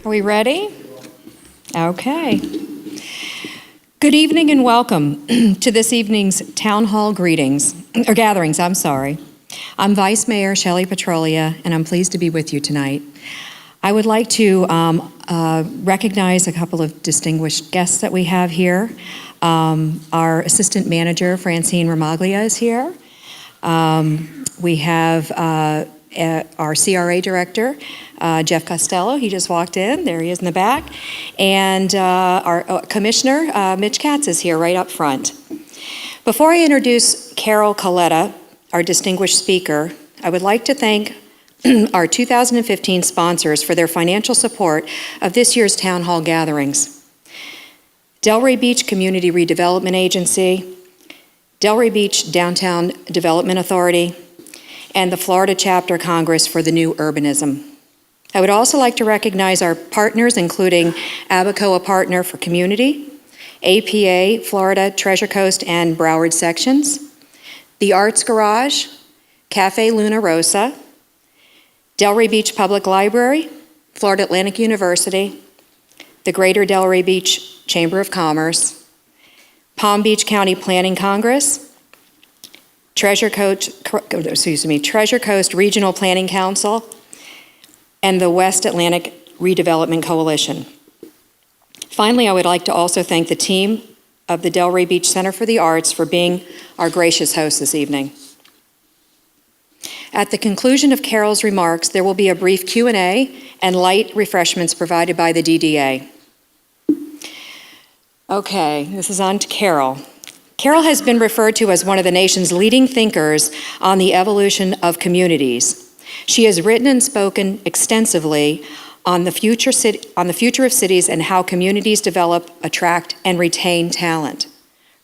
Are we ready? Okay. Good evening and welcome to this evening's Town Hall gatherings. I'm Vice Mayor Shelley Petrolia, and I'm pleased to be with you tonight. I would like to recognize a couple of distinguished guests that we have here. Our Assistant Manager, Francine Ramaglia, is here. We have our CRA Director, Jeff Costello. He just walked in. There he is in the back. And our Commissioner, Mitch Katz, is here right up front. Before I introduce Carol Coletta, our distinguished speaker, I would like to thank our 2015 sponsors for their financial support of this year's Town Hall gatherings. Delray Beach Community Redevelopment Agency, Delray Beach Downtown Development Authority, and the Florida Chapter Congress for the New Urbanism. I would also like to recognize our partners, including Abacoa Partner for Community, APA, Florida, Treasure Coast, and Broward Sections, the Arts Garage, Cafe Luna Rosa, Delray Beach Public Library, Florida Atlantic University, the Greater Delray Beach Chamber of Commerce, Palm Beach County Planning Congress, Treasure Coast Regional Planning Council, and the West Atlantic Redevelopment Coalition. Finally, I would like to also thank the team of the Delray Beach Center for the Arts for being our gracious host this evening. At the conclusion of Carol's remarks, there will be a brief Q&A and light refreshments provided by the DDA. Okay, this is on to Carol. Carol has been referred to as one of the nation's leading thinkers on the evolution of communities. She has written and spoken extensively on the future of cities and how communities develop, attract, and retain talent.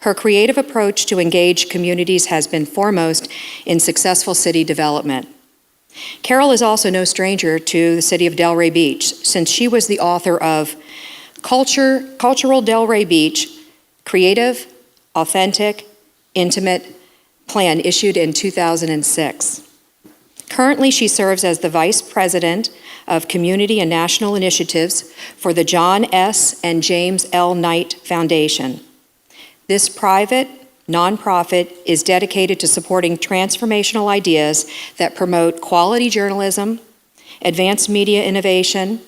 Her creative approach to engage communities has been foremost in successful city development. Carol is also no stranger to the City of Delray Beach, since she was the author of Cultural Delray Beach, Creative, Authentic, Intimate Plan, issued in 2006. Currently, she serves as the Vice President of Community and National Initiatives for the John S. and James L. Knight Foundation. This private nonprofit is dedicated to supporting transformational ideas that promote quality journalism, advance media innovation,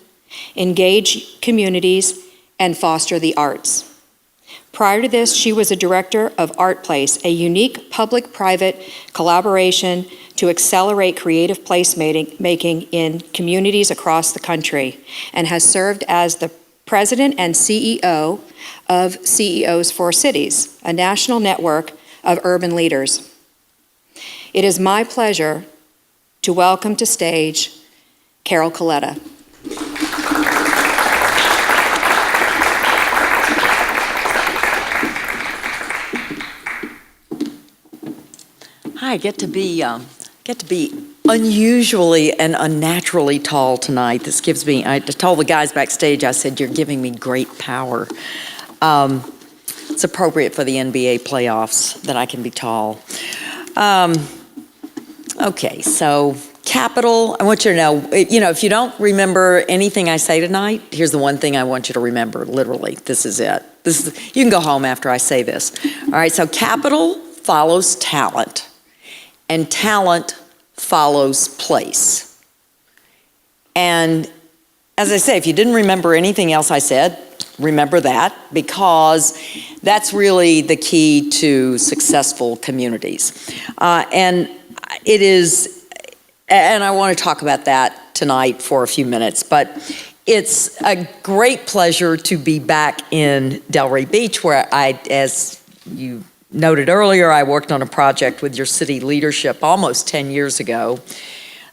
engage communities, and foster the arts. Prior to this, she was a director of Art Place, a unique public-private collaboration to accelerate creative placemaking in communities across the country, and has served as the president and CEO of CEOs for Cities, a national network of urban leaders. It is my pleasure to welcome to stage Carol Coletta. Hi, I get to be unusually and unnaturally tall tonight. This gives me, I told the guys backstage, I said, you're giving me great power. It's appropriate for the NBA playoffs that I can be tall. Okay, so Capitol, I want you to know, if you don't remember anything I say tonight, here's the one thing I want you to remember, literally. This is it. You can go home after I say this. All right, so Capitol follows talent, and talent follows place. And as I say, if you didn't remember anything else I said, remember that, because that's really the key to successful communities. And it is, and I want to talk about that tonight for a few minutes, but it's a great pleasure to be back in Delray Beach, where as you noted earlier, I worked on a project with your city leadership almost 10 years ago.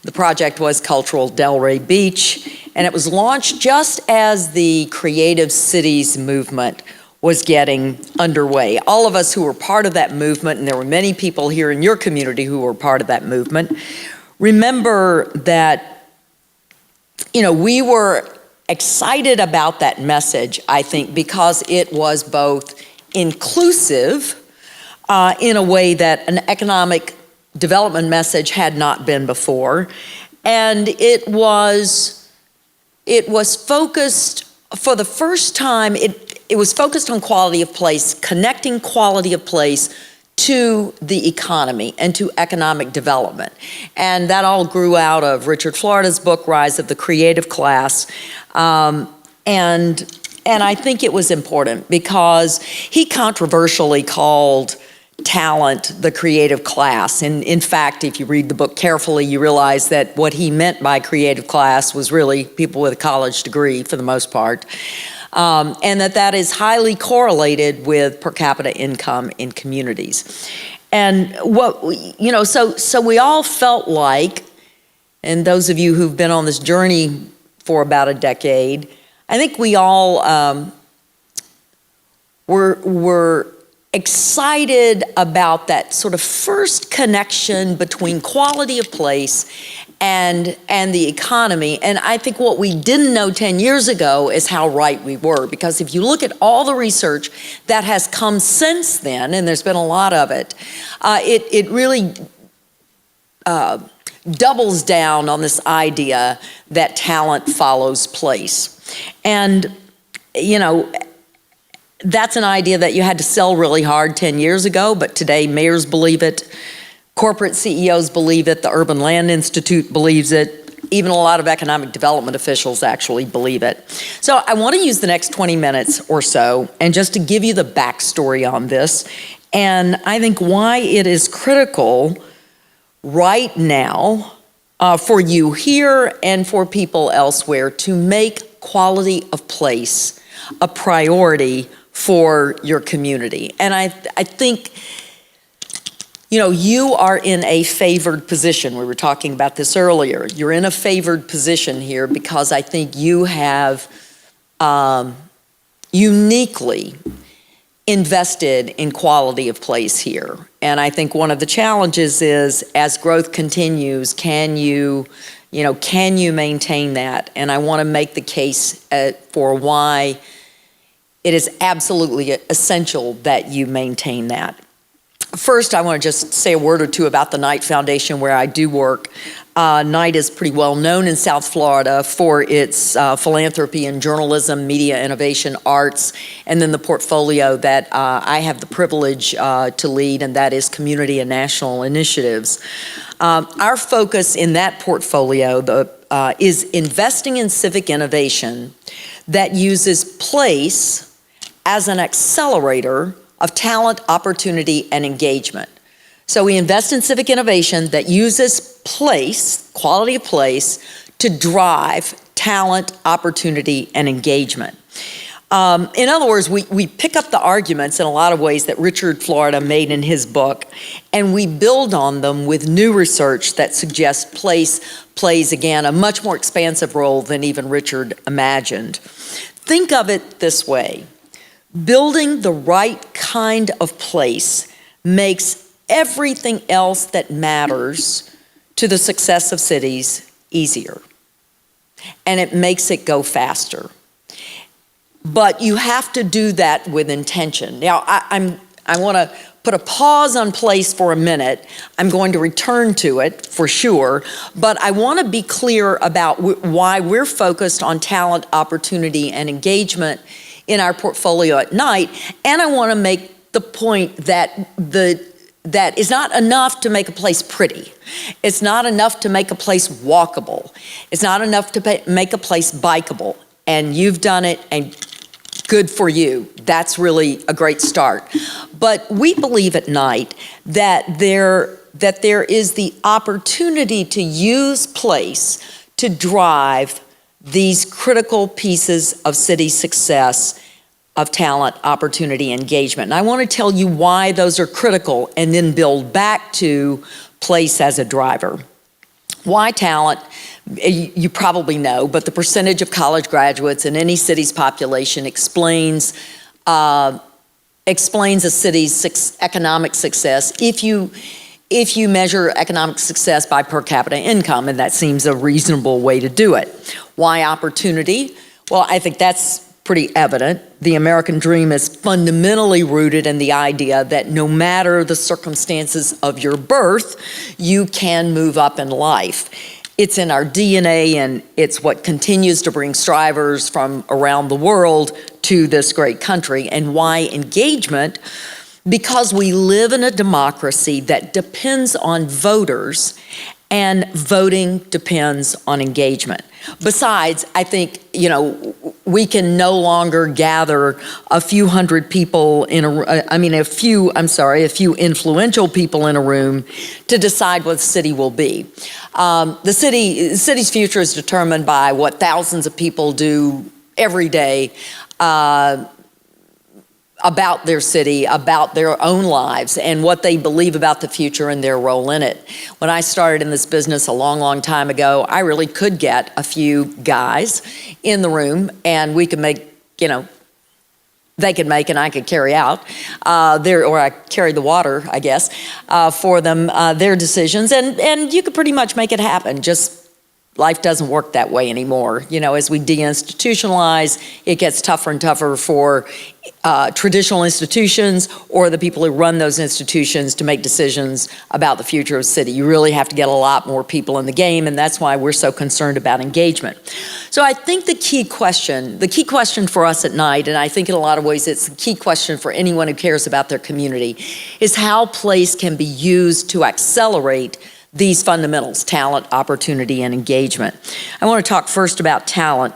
The project was Cultural Delray Beach, and it was launched just as the Creative Cities movement was getting underway. All of us who were part of that movement, and there were many people here in your community who were part of that movement, remember that, we were excited about that message, I think, because it was both inclusive in a way that an economic development message had not been before, and it was it was focused, for the first time, it was focused on quality of place, connecting quality of place to the economy and to economic development. And that all grew out of Richard Florida's book, Rise of the Creative Class. And I think it was important because he controversially called talent the creative class. And in fact, if you read the book carefully, you realize that what he meant by creative class was really people with a college degree for the most part. And that is highly correlated with per capita income in communities. And so we all felt like, and those of you who've been on this journey for about a decade, I think we all were excited about that sort of first connection between quality of place and the economy. And I think what we didn't know 10 years ago is how right we were, because if you look at all the research that has come since then, and there's been a lot of it, it really doubles down on this idea that talent follows place. And, that's an idea that you had to sell really hard 10 years ago, but today mayors believe it, corporate CEOs believe it, the Urban Land Institute believes it, even a lot of economic development officials actually believe it. So I want to use the next 20 minutes or so and just to give you the backstory on this, and I think why it is critical right now for you here and for people elsewhere to make quality of place a priority for your community. And I think, you are in a favored position. We were talking about this earlier. You're in a favored position here because I think you have uniquely invested in quality of place here. And I think one of the challenges is, as growth continues, can you maintain that? And I want to make the case for why it is absolutely essential that you maintain that. First, I want to just say a word or two about the Knight Foundation, where I do work. Knight is pretty well known in South Florida for its philanthropy in journalism, media innovation, arts, and then the portfolio that I have the privilege to lead, and that is community and national initiatives. Our focus in that portfolio is investing in civic innovation that uses place as an accelerator of talent, opportunity, and engagement. So we invest in civic innovation that uses place, quality of place, to drive talent, opportunity, and engagement. In other words, we pick up the arguments in a lot of ways that Richard Florida made in his book, and we build on them with new research that suggests place plays, again, a much more expansive role than even Richard imagined. Think of it this way. Building the right kind of place makes everything else that matters to the success of cities easier, and it makes it go faster. But you have to do that with intention. Now, I want to put a pause on place for a minute. I'm going to return to it for sure, but I want to be clear about why we're focused on talent, opportunity, and engagement in our portfolio at Knight, and I want to make the point that that is not enough to make a place pretty. It's not enough to make a place walkable. It's not enough to make a place bikeable, and you've done it, and good for you. That's really a great start. But we believe at Knight that there is the opportunity to use place to drive these critical pieces of city success, of talent, opportunity, engagement. And I want to tell you why those are critical and then build back to place as a driver. Why talent? You probably know, but the percentage of college graduates in any city's population explains a city's economic success if you measure economic success by per capita income, and that seems a reasonable way to do it. Why opportunity? Well, I think that's pretty evident. The American dream is fundamentally rooted in the idea that no matter the circumstances of your birth, you can move up in life. it's in our DNA, and it's what continues to bring strivers from around the world to this great country. And why engagement? Because we live in a democracy that depends on voters, and voting depends on engagement. Besides, I think, we can no longer gather a few hundred people a few influential people in a room to decide what the city will be. The city's future is determined by what thousands of people do every day about their city, about their own lives, and what they believe about the future and their role in it. When I started in this business a long, long time ago, I really could get a few guys in the room, and we could make, they could make and I could carry out, or I carried the water, I guess, for them, their decisions, and you could pretty much make it happen. Just life doesn't work that way anymore. As we deinstitutionalize, it gets tougher and tougher for traditional institutions or the people who run those institutions to make decisions about the future of the city. You really have to get a lot more people in the game, and that's why we're so concerned about engagement. So I think the key question for us at night, and I think in a lot of ways it's the key question for anyone who cares about their community, is how place can be used to accelerate these fundamentals: talent, opportunity, and engagement. I want to talk first about talent.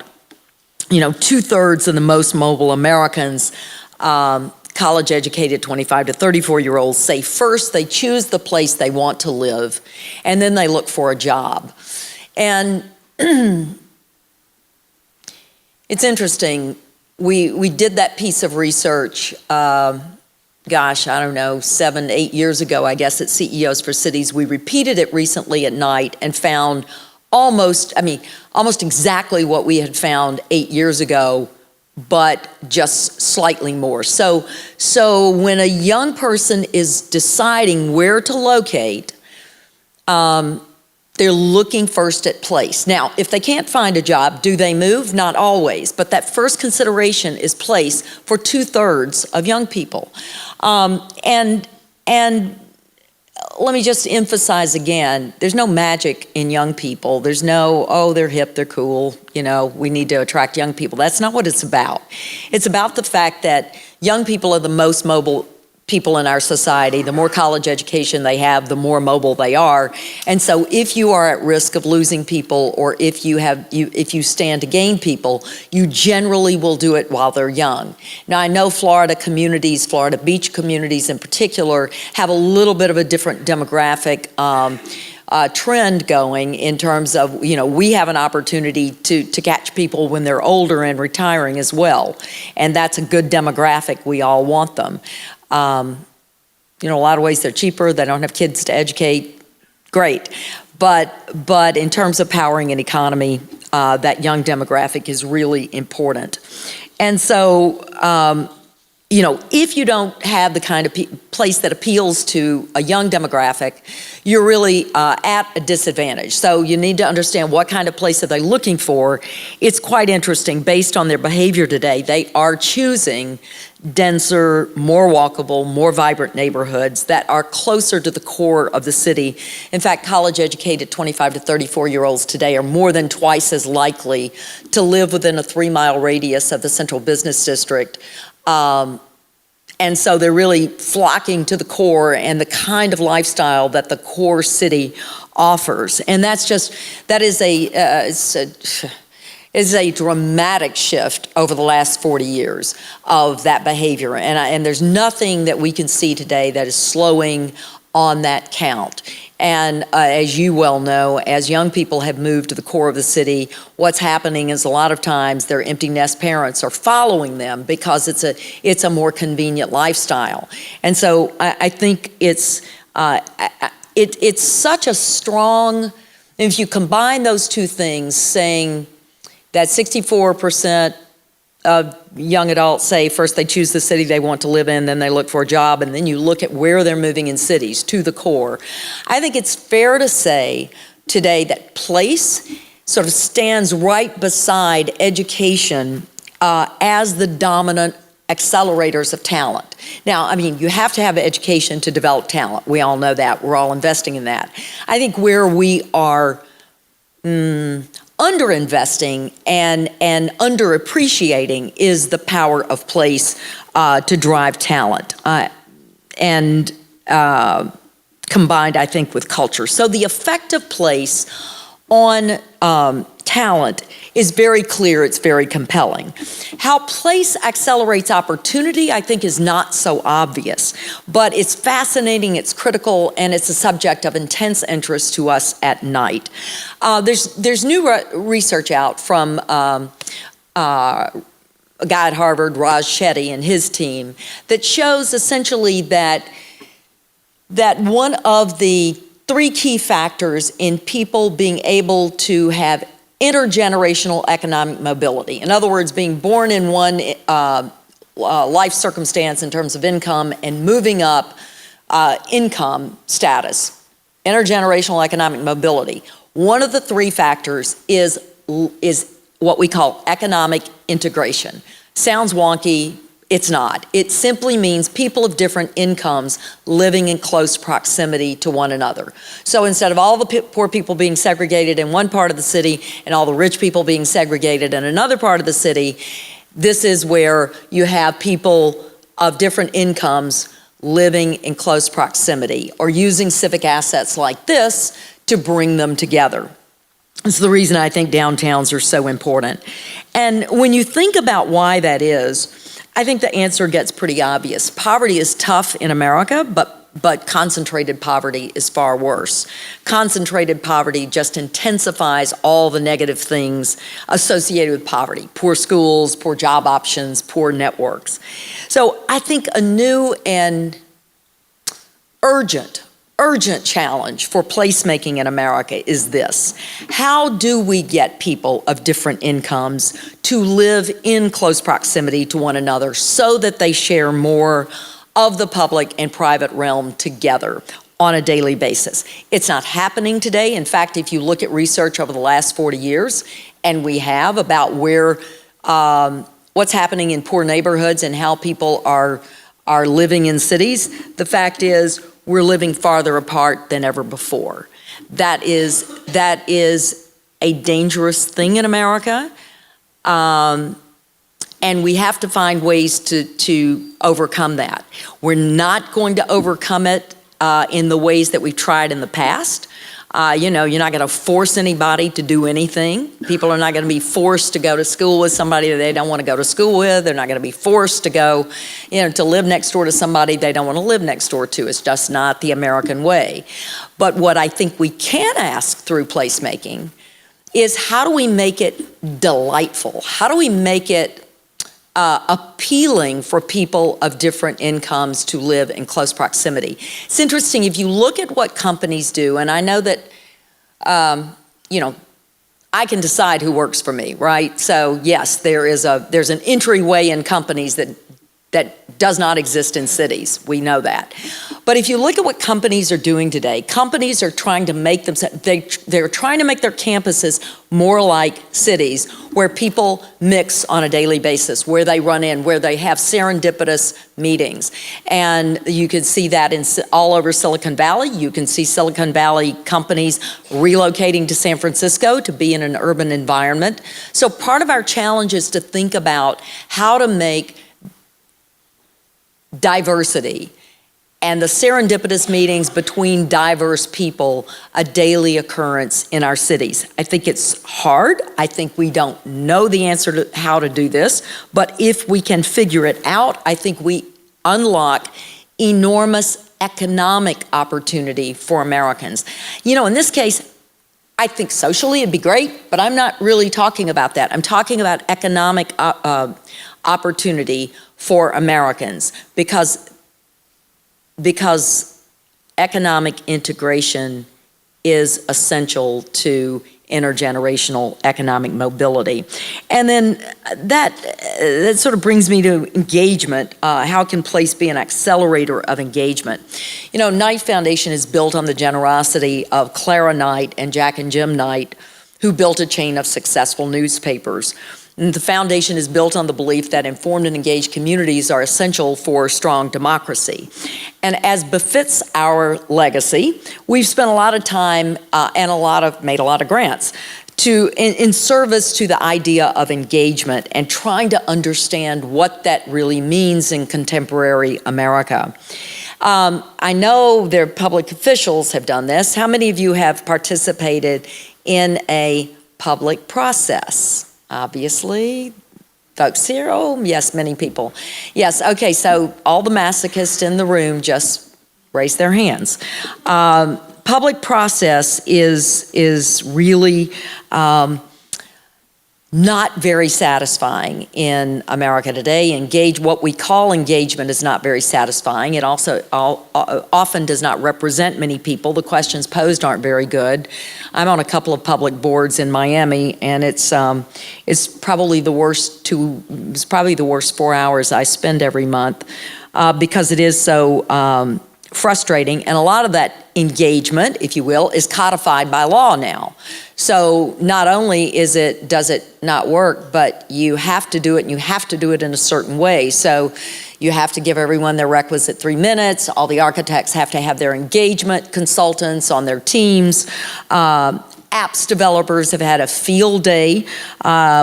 2/3 of the most mobile Americans, college-educated 25 to 34-year-olds, say first they choose the place they want to live, and then they look for a job. And it's interesting. We did that piece of research, 7, 8 years ago, I guess, at CEOs for Cities. We repeated it recently at night and found almost exactly what we had found 8 years ago, but just slightly more. So when a young person is deciding where to locate, they're looking first at place. Now, if they can't find a job, do they move? Not always, but that first consideration is place for 2/3 of young people. And let me just emphasize again, there's no magic in young people. There's no, they're hip, they're cool, we need to attract young people. That's not what it's about. It's about the fact that young people are the most mobile people in our society. The more college education they have, the more mobile they are. And so if you are at risk of losing people, or if you stand to gain people, you generally will do it while they're young. Now, I know Florida beach communities in particular, have a little bit of a different demographic trend going in terms of, we have an opportunity to catch people when they're older and retiring as well. And that's a good demographic. We all want them. A lot of ways they're cheaper. They don't have kids to educate. Great. But in terms of powering an economy, that young demographic is really important. And so, if you don't have the kind of place that appeals to a young demographic, you're really at a disadvantage. So you need to understand what kind of place are they looking for. It's quite interesting. Based on their behavior today, they are choosing denser, more walkable, more vibrant neighborhoods that are closer to the core of the city. In fact, college-educated 25 to 34-year-olds today are more than twice as likely to live within a 3-mile radius of the central business district. And so they're really flocking to the core and the kind of lifestyle that the core city offers. And that is a dramatic shift over the last 40 years of that behavior. And there's nothing that we can see today that is slowing on that count. And as you well know, as young people have moved to the core of the city, what's happening is a lot of times their empty nest parents are following them because it's a more convenient lifestyle. And so I think it's such a strong, if you combine those two things, saying that 64% of young adults say first they choose the city they want to live in, then they look for a job, and then you look at where they're moving in cities to the core. I think it's fair to say today that place sort of stands right beside education as the dominant accelerators of talent. Now, you have to have education to develop talent. We all know that. We're all investing in that. I think where we are underinvesting and underappreciating is the power of place to drive talent. And combined, I think, with culture. So the effect of place on talent is very clear, it's very compelling. How place accelerates opportunity, I think, is not so obvious, but it's fascinating, it's critical, and it's a subject of intense interest to us at night. There's new research out from a guy at Harvard, Raj Shetty, and his team that shows essentially that one of the 3 key factors in people being able to have intergenerational economic mobility, in other words, being born in one life circumstance in terms of income and moving up income status, intergenerational economic mobility, one of the 3 factors is what we call economic integration. Sounds wonky. It's not. It simply means people of different incomes living in close proximity to one another. So instead of all the poor people being segregated in one part of the city and all the rich people being segregated in another part of the city, this is where you have people of different incomes living in close proximity or using civic assets like this to bring them together. It's the reason I think downtowns are so important. And when you think about why that is, I think the answer gets pretty obvious. Poverty is tough in America, but concentrated poverty is far worse. Concentrated poverty just intensifies all the negative things associated with poverty. Poor schools, poor job options, poor networks. So I think a new and urgent challenge for placemaking in America is this. How do we get people of different incomes to live in close proximity to one another so that they share more of the public and private realm together on a daily basis? It's not happening today. In fact, if you look at research over the last 40 years, and we have about where what's happening in poor neighborhoods and how people are living in cities, the fact is we're living farther apart than ever before. That is a dangerous thing in America, and we have to find ways to overcome that. We're not going to overcome it in the ways that we've tried in the past. You're not going to force anybody to do anything. People are not going to be forced to go to school with somebody that they don't want to go to school with. They're not going to be forced to go, to live next door to somebody they don't want to live next door to. It's just not the American way. But what I think we can ask through placemaking is how do we make it delightful? How do we make it appealing for people of different incomes to live in close proximity? It's interesting, if you look at what companies do, and I know that, I can decide who works for me, right? So yes, there's an entryway in companies that does not exist in cities. We know that. But if you look at what companies are doing today, companies are trying to make they're trying to make their campuses more like cities where people mix on a daily basis, where they run in, where they have serendipitous meetings. And you can see that all over Silicon Valley. You can see Silicon Valley companies relocating to San Francisco to be in an urban environment. So part of our challenge is to think about how to make diversity and the serendipitous meetings between diverse people a daily occurrence in our cities. I think it's hard. I think we don't know the answer to how to do this, but if we can figure it out, I think we unlock enormous economic opportunity for Americans. In this case, I think socially it'd be great, but I'm not really talking about that. I'm talking about economic opportunity for Americans because economic integration is essential to intergenerational economic mobility. And then that sort of brings me to engagement. How can place be an accelerator of engagement? Knight Foundation is built on the generosity of Clara Knight and Jack and Jim Knight, who built a chain of successful newspapers. And the foundation is built on the belief that informed and engaged communities are essential for strong democracy. And as befits our legacy, we've spent a lot of time and made a lot of grants in service to the idea of engagement and trying to understand what that really means in contemporary America. I know their public officials have done this. How many of you have participated in a public process? Obviously, folks here, oh, yes, many people. Yes, okay, so all the masochists in the room just raise their hands. Public process is really not very satisfying in America today. What we call engagement is not very satisfying. It also often does not represent many people. The questions posed aren't very good. I'm on a couple of public boards in Miami, and it's probably the worst 4 hours I spend every month because it is so frustrating, and a lot of that engagement, if you will, is codified by law now. So not only does it not work, but you have to do it, and you have to do it in a certain way. So you have to give everyone their requisite 3 minutes. All the architects have to have their engagement consultants on their teams. Apps developers have had a field day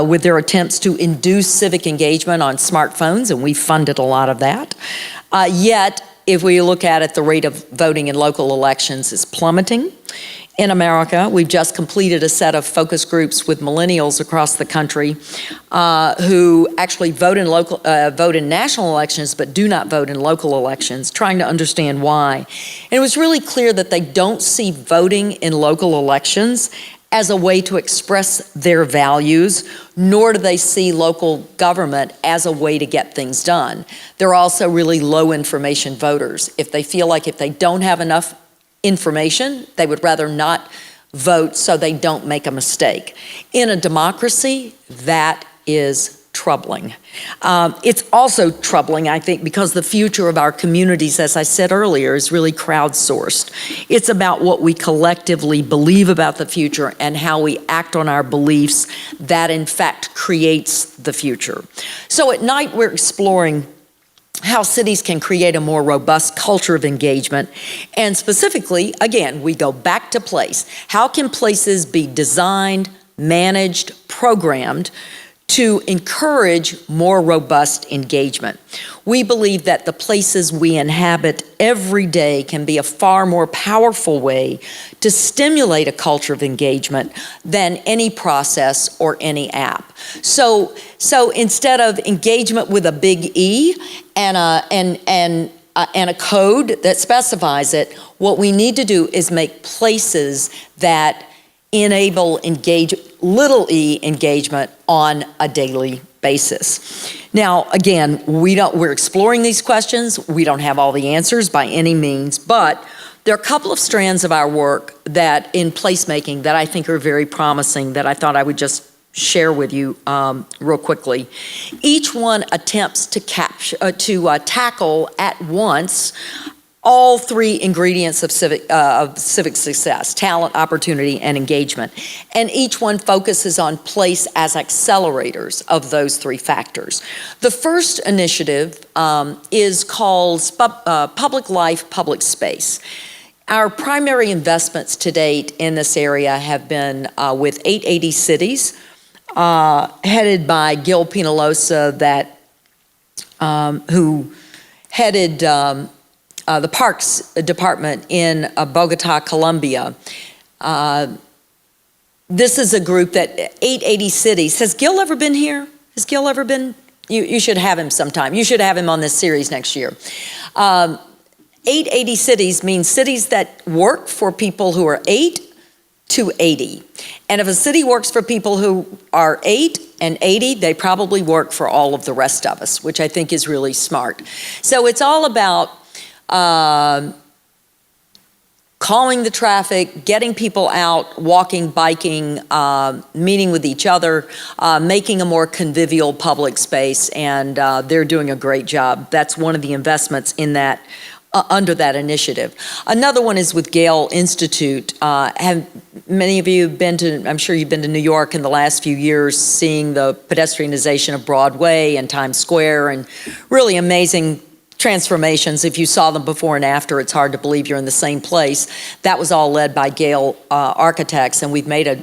with their attempts to induce civic engagement on smartphones, and we funded a lot of that. Yet, if we look at it, the rate of voting in local elections is plummeting. In America, we've just completed a set of focus groups with millennials across the country who actually vote in national elections but do not vote in local elections, trying to understand why. And it was really clear that they don't see voting in local elections as a way to express their values, nor do they see local government as a way to get things done. They're also really low information voters. If they feel like if they don't have enough information, they would rather not vote so they don't make a mistake. In a democracy, that is troubling. It's also troubling, I think, because the future of our communities, as I said earlier, is really crowdsourced. It's about what we collectively believe about the future and how we act on our beliefs that, in fact, creates the future. So at night, we're exploring how cities can create a more robust culture of engagement. And specifically, again, we go back to place. How can places be designed, managed, programmed to encourage more robust engagement? We believe that the places we inhabit every day can be a far more powerful way to stimulate a culture of engagement than any process or any app. So instead of engagement with a big E and a code that specifies it, what we need to do is make places that enable little e engagement on a daily basis. Now, again, we're exploring these questions. We don't have all the answers by any means, but there are a couple of strands of our work that in placemaking that I think are very promising that I thought I would just share with you real quickly. Each one attempts to tackle at once all three ingredients of civic success: talent, opportunity, and engagement. And each one focuses on place as accelerators of those three factors. The first initiative is called Public Life, Public Space. Our primary investments to date in this area have been with 880 Cities, headed by Gil Penalosa, who headed the Parks Department in Bogota, Colombia. This is a group that 880 Cities. Has Gil ever been here? Has Gil ever been? You should have him sometime. You should have him on this series next year. 880 Cities means cities that work for people who are 8 to 80. And if a city works for people who are 8 and 80, they probably work for all of the rest of us, which I think is really smart. So it's all about calming the traffic, getting people out, walking, biking, meeting with each other, making a more convivial public space, and they're doing a great job. That's one of the investments in that, under that initiative. Another one is with Gale Institute, many of you have been to, I'm sure you've been to New York in the last few years, seeing the pedestrianization of Broadway and Times Square, and really amazing transformations. If you saw them before and after, it's hard to believe you're in the same place. That was all led by Gale Architects, and we've made a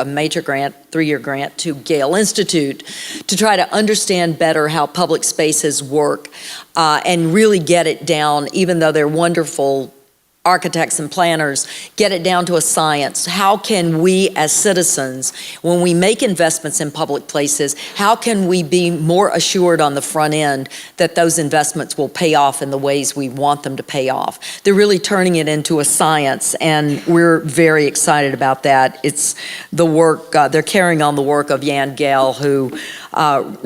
major grant, 3-year grant to Gale Institute to try to understand better how public spaces work and really get it down, even though they're wonderful architects and planners, get it down to a science. How can we as citizens, when we make investments in public places, how can we be more assured on the front end that those investments will pay off in the ways we want them to pay off? They're really turning it into a science, and we're very excited about that. It's the work, they're carrying on the work of Jan Gehl, who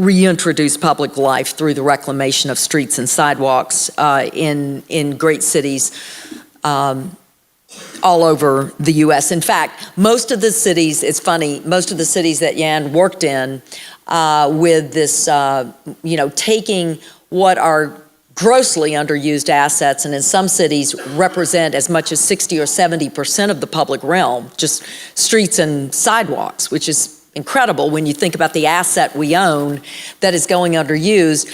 reintroduced public life through the reclamation of streets and sidewalks in great cities all over the U.S. In fact, most of the cities, it's funny, most of the cities that Jan worked in with this, taking what are grossly underused assets, and in some cities represent as much as 60 or 70% of the public realm, just streets and sidewalks, which is incredible when you think about the asset we own that is going underused.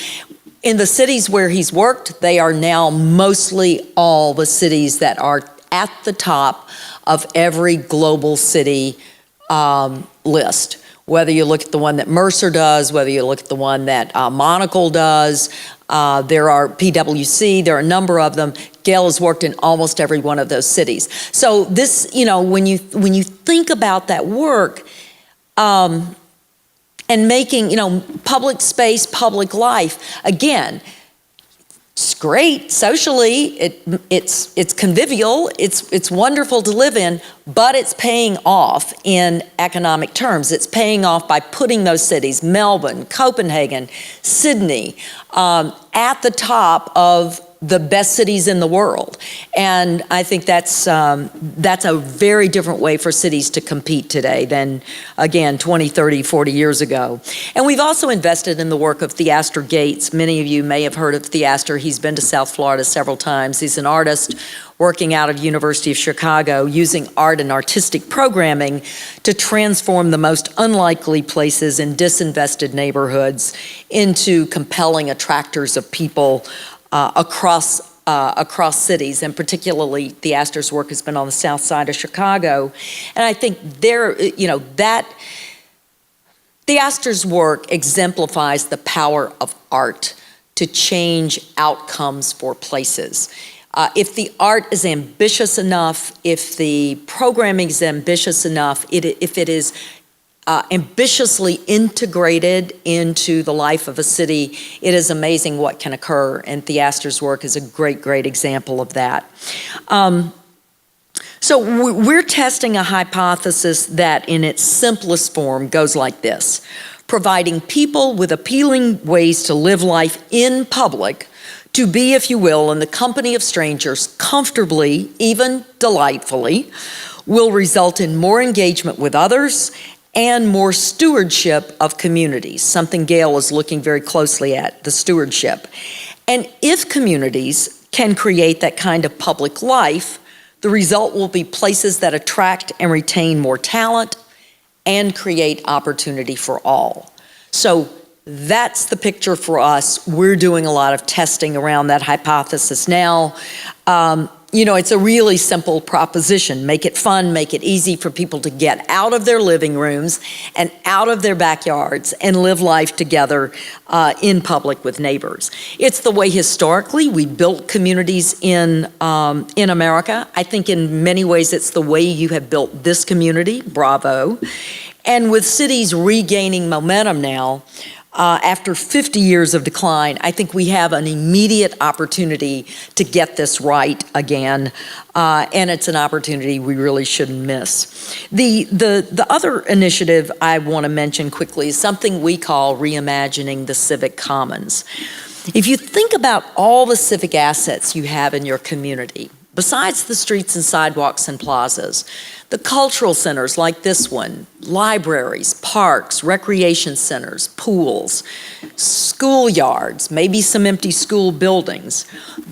In the cities where he's worked, they are now mostly all the cities that are at the top of every global city list. Whether you look at the one that Mercer does, whether you look at the one that Monocle does, there are PwC, there are a number of them. Gale has worked in almost every one of those cities. So this, when you think about that work, and making, public space, public life, again, it's great socially, it's convivial, it's wonderful to live in, but it's paying off in economic terms. It's paying off by putting those cities, Melbourne, Copenhagen, Sydney, at the top of the best cities in the world. And I think that's a very different way for cities to compete today than, again, 20, 30, 40 years ago. And we've also invested in the work of Theaster Gates. Many of you may have heard of Theaster. He's been to South Florida several times. He's an artist working out of University of Chicago, using art and artistic programming to transform the most unlikely places in disinvested neighborhoods into compelling attractors of people across cities, and particularly Theaster's work has been on the south side of Chicago. And I think that Theaster's work exemplifies the power of art to change outcomes for places. If the art is ambitious enough, if the programming is ambitious enough, if it is ambitiously integrated into the life of a city, it is amazing what can occur, and Theaster's work is a great example of that. So we're testing a hypothesis that in its simplest form goes like this: providing people with appealing ways to live life in public, to be, if you will, in the company of strangers comfortably, even delightfully, will result in more engagement with others and more stewardship of communities, something Gale is looking very closely at, the stewardship. And if communities can create that kind of public life, the result will be places that attract and retain more talent and create opportunity for all. So that's the picture for us. We're doing a lot of testing around that hypothesis now. It's a really simple proposition. Make it fun, make it easy for people to get out of their living rooms and out of their backyards and live life together in public with neighbors. It's the way historically we built communities in America. I think in many ways it's the way you have built this community, bravo. And with cities regaining momentum now, after 50 years of decline, I think we have an immediate opportunity to get this right again, and it's an opportunity we really shouldn't miss. The other initiative I want to mention quickly is something we call reimagining the civic commons. If you think about all the civic assets you have in your community, besides the streets and sidewalks and plazas, the cultural centers like this one, libraries, parks, recreation centers, pools, schoolyards, maybe some empty school buildings.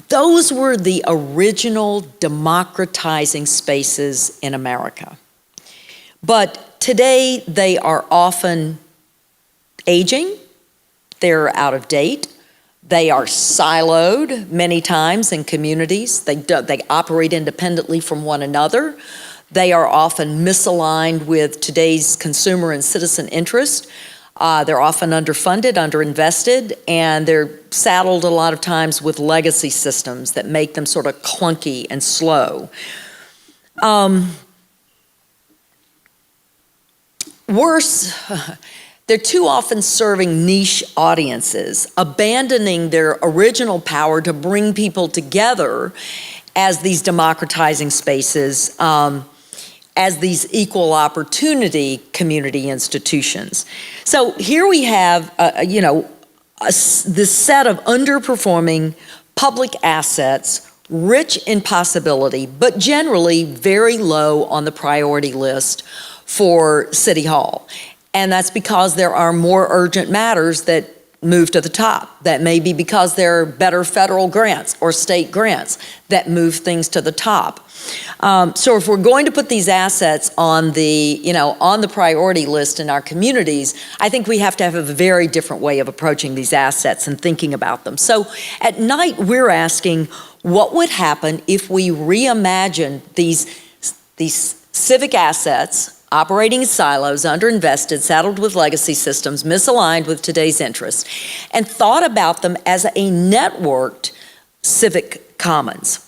Those were the original democratizing spaces in America. But today they are often aging, they're out of date, they are siloed many times in communities, they operate independently from one another. They are often misaligned with today's consumer and citizen interest. They're often underfunded, underinvested, and they're saddled a lot of times with legacy systems that make them sort of clunky and slow. Worse, they're too often serving niche audiences, abandoning their original power to bring people together as these democratizing spaces, as these equal opportunity community institutions. So here we have, this set of underperforming public assets, rich in possibility, but generally very low on the priority list for City Hall. And that's because there are more urgent matters that move to the top. That may be because there are better federal grants or state grants that move things to the top. So if we're going to put these assets on the priority list in our communities, I think we have to have a very different way of approaching these assets and thinking about them. So at night, we're asking, what would happen if we reimagined these civic assets operating in silos, underinvested, saddled with legacy systems, misaligned with today's interests, and thought about them as a networked civic commons?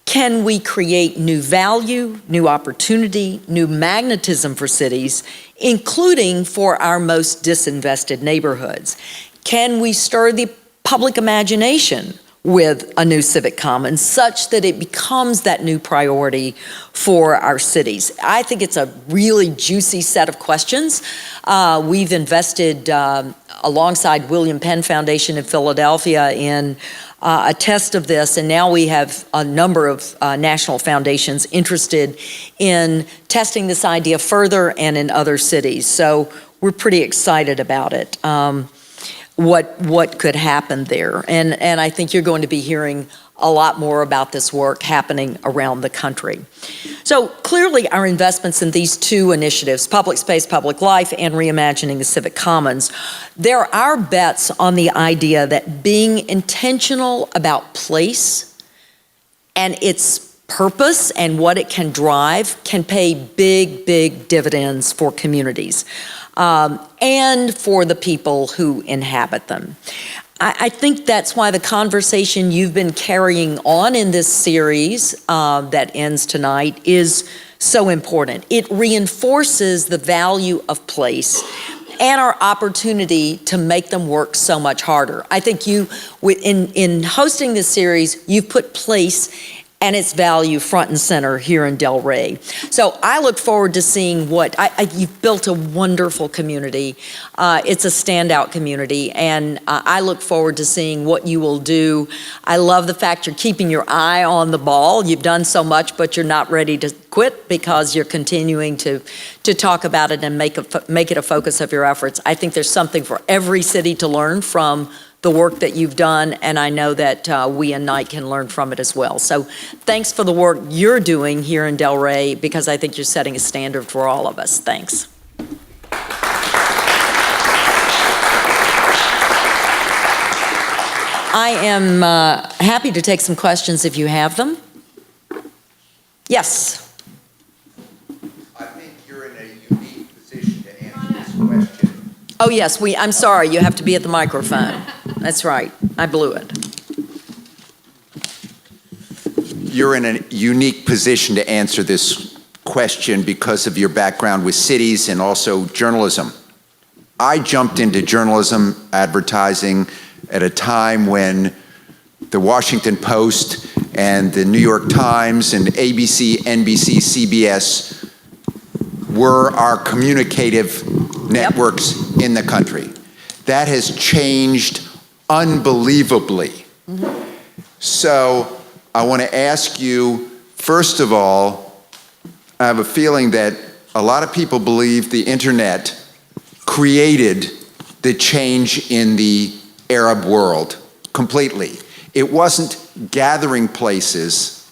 Can we create new value, new opportunity, new magnetism for cities, including for our most disinvested neighborhoods? Can we stir the public imagination with a new civic commons such that it becomes that new priority for our cities? I think it's a really juicy set of questions. We've invested alongside William Penn Foundation in Philadelphia in a test of this, and now we have a number of national foundations interested in testing this idea further and in other cities. So we're pretty excited about it. What could happen there. And I think you're going to be hearing a lot more about this work happening around the country. So clearly our investments in these two initiatives, public space, public life, and reimagining the civic commons, they're our bets on the idea that being intentional about place and its purpose and what it can drive can pay big, big dividends for communities. And for the people who inhabit them. I think that's why the conversation you've been carrying on in this series that ends tonight is so important. It reinforces the value of place and our opportunity to make them work so much harder. I think in hosting this series, you've put place and its value front and center here in Delray. So I look forward to seeing you've built a wonderful community. It's a standout community, and I look forward to seeing what you will do. I love the fact you're keeping your eye on the ball. You've done so much, but you're not ready to quit because you're continuing to talk about it and make it a focus of your efforts. I think there's something for every city to learn from the work that you've done, and I know that we in Knight can learn from it as well. So thanks for the work you're doing here in Delray, because I think you're setting a standard for all of us. Thanks. I am happy to take some questions if you have them. Yes. I think you're in a unique position to answer this question. Oh yes, I'm sorry, you have to be at the microphone. That's right, I blew it. You're in a unique position to answer this question because of your background with cities and also journalism. I jumped into journalism advertising at a time when the Washington Post and the New York Times and ABC, NBC, CBS were our communicative networks in the country. That has changed unbelievably. So I want to ask you First of all, I have a feeling that a lot of people believe the internet created the change in the Arab world completely. It wasn't gathering places,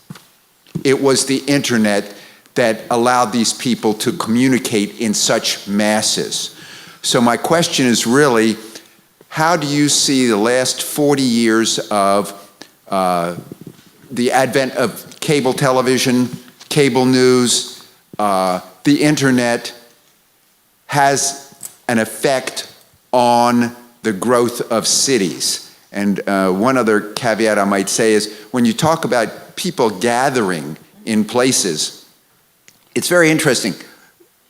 it was the internet that allowed these people to communicate in such masses. So my question is really, how do you see the last 40 years of the advent of cable television, cable news, the internet has an effect on the growth of cities? And one other caveat I might say is, when you talk about people gathering in places, it's very interesting.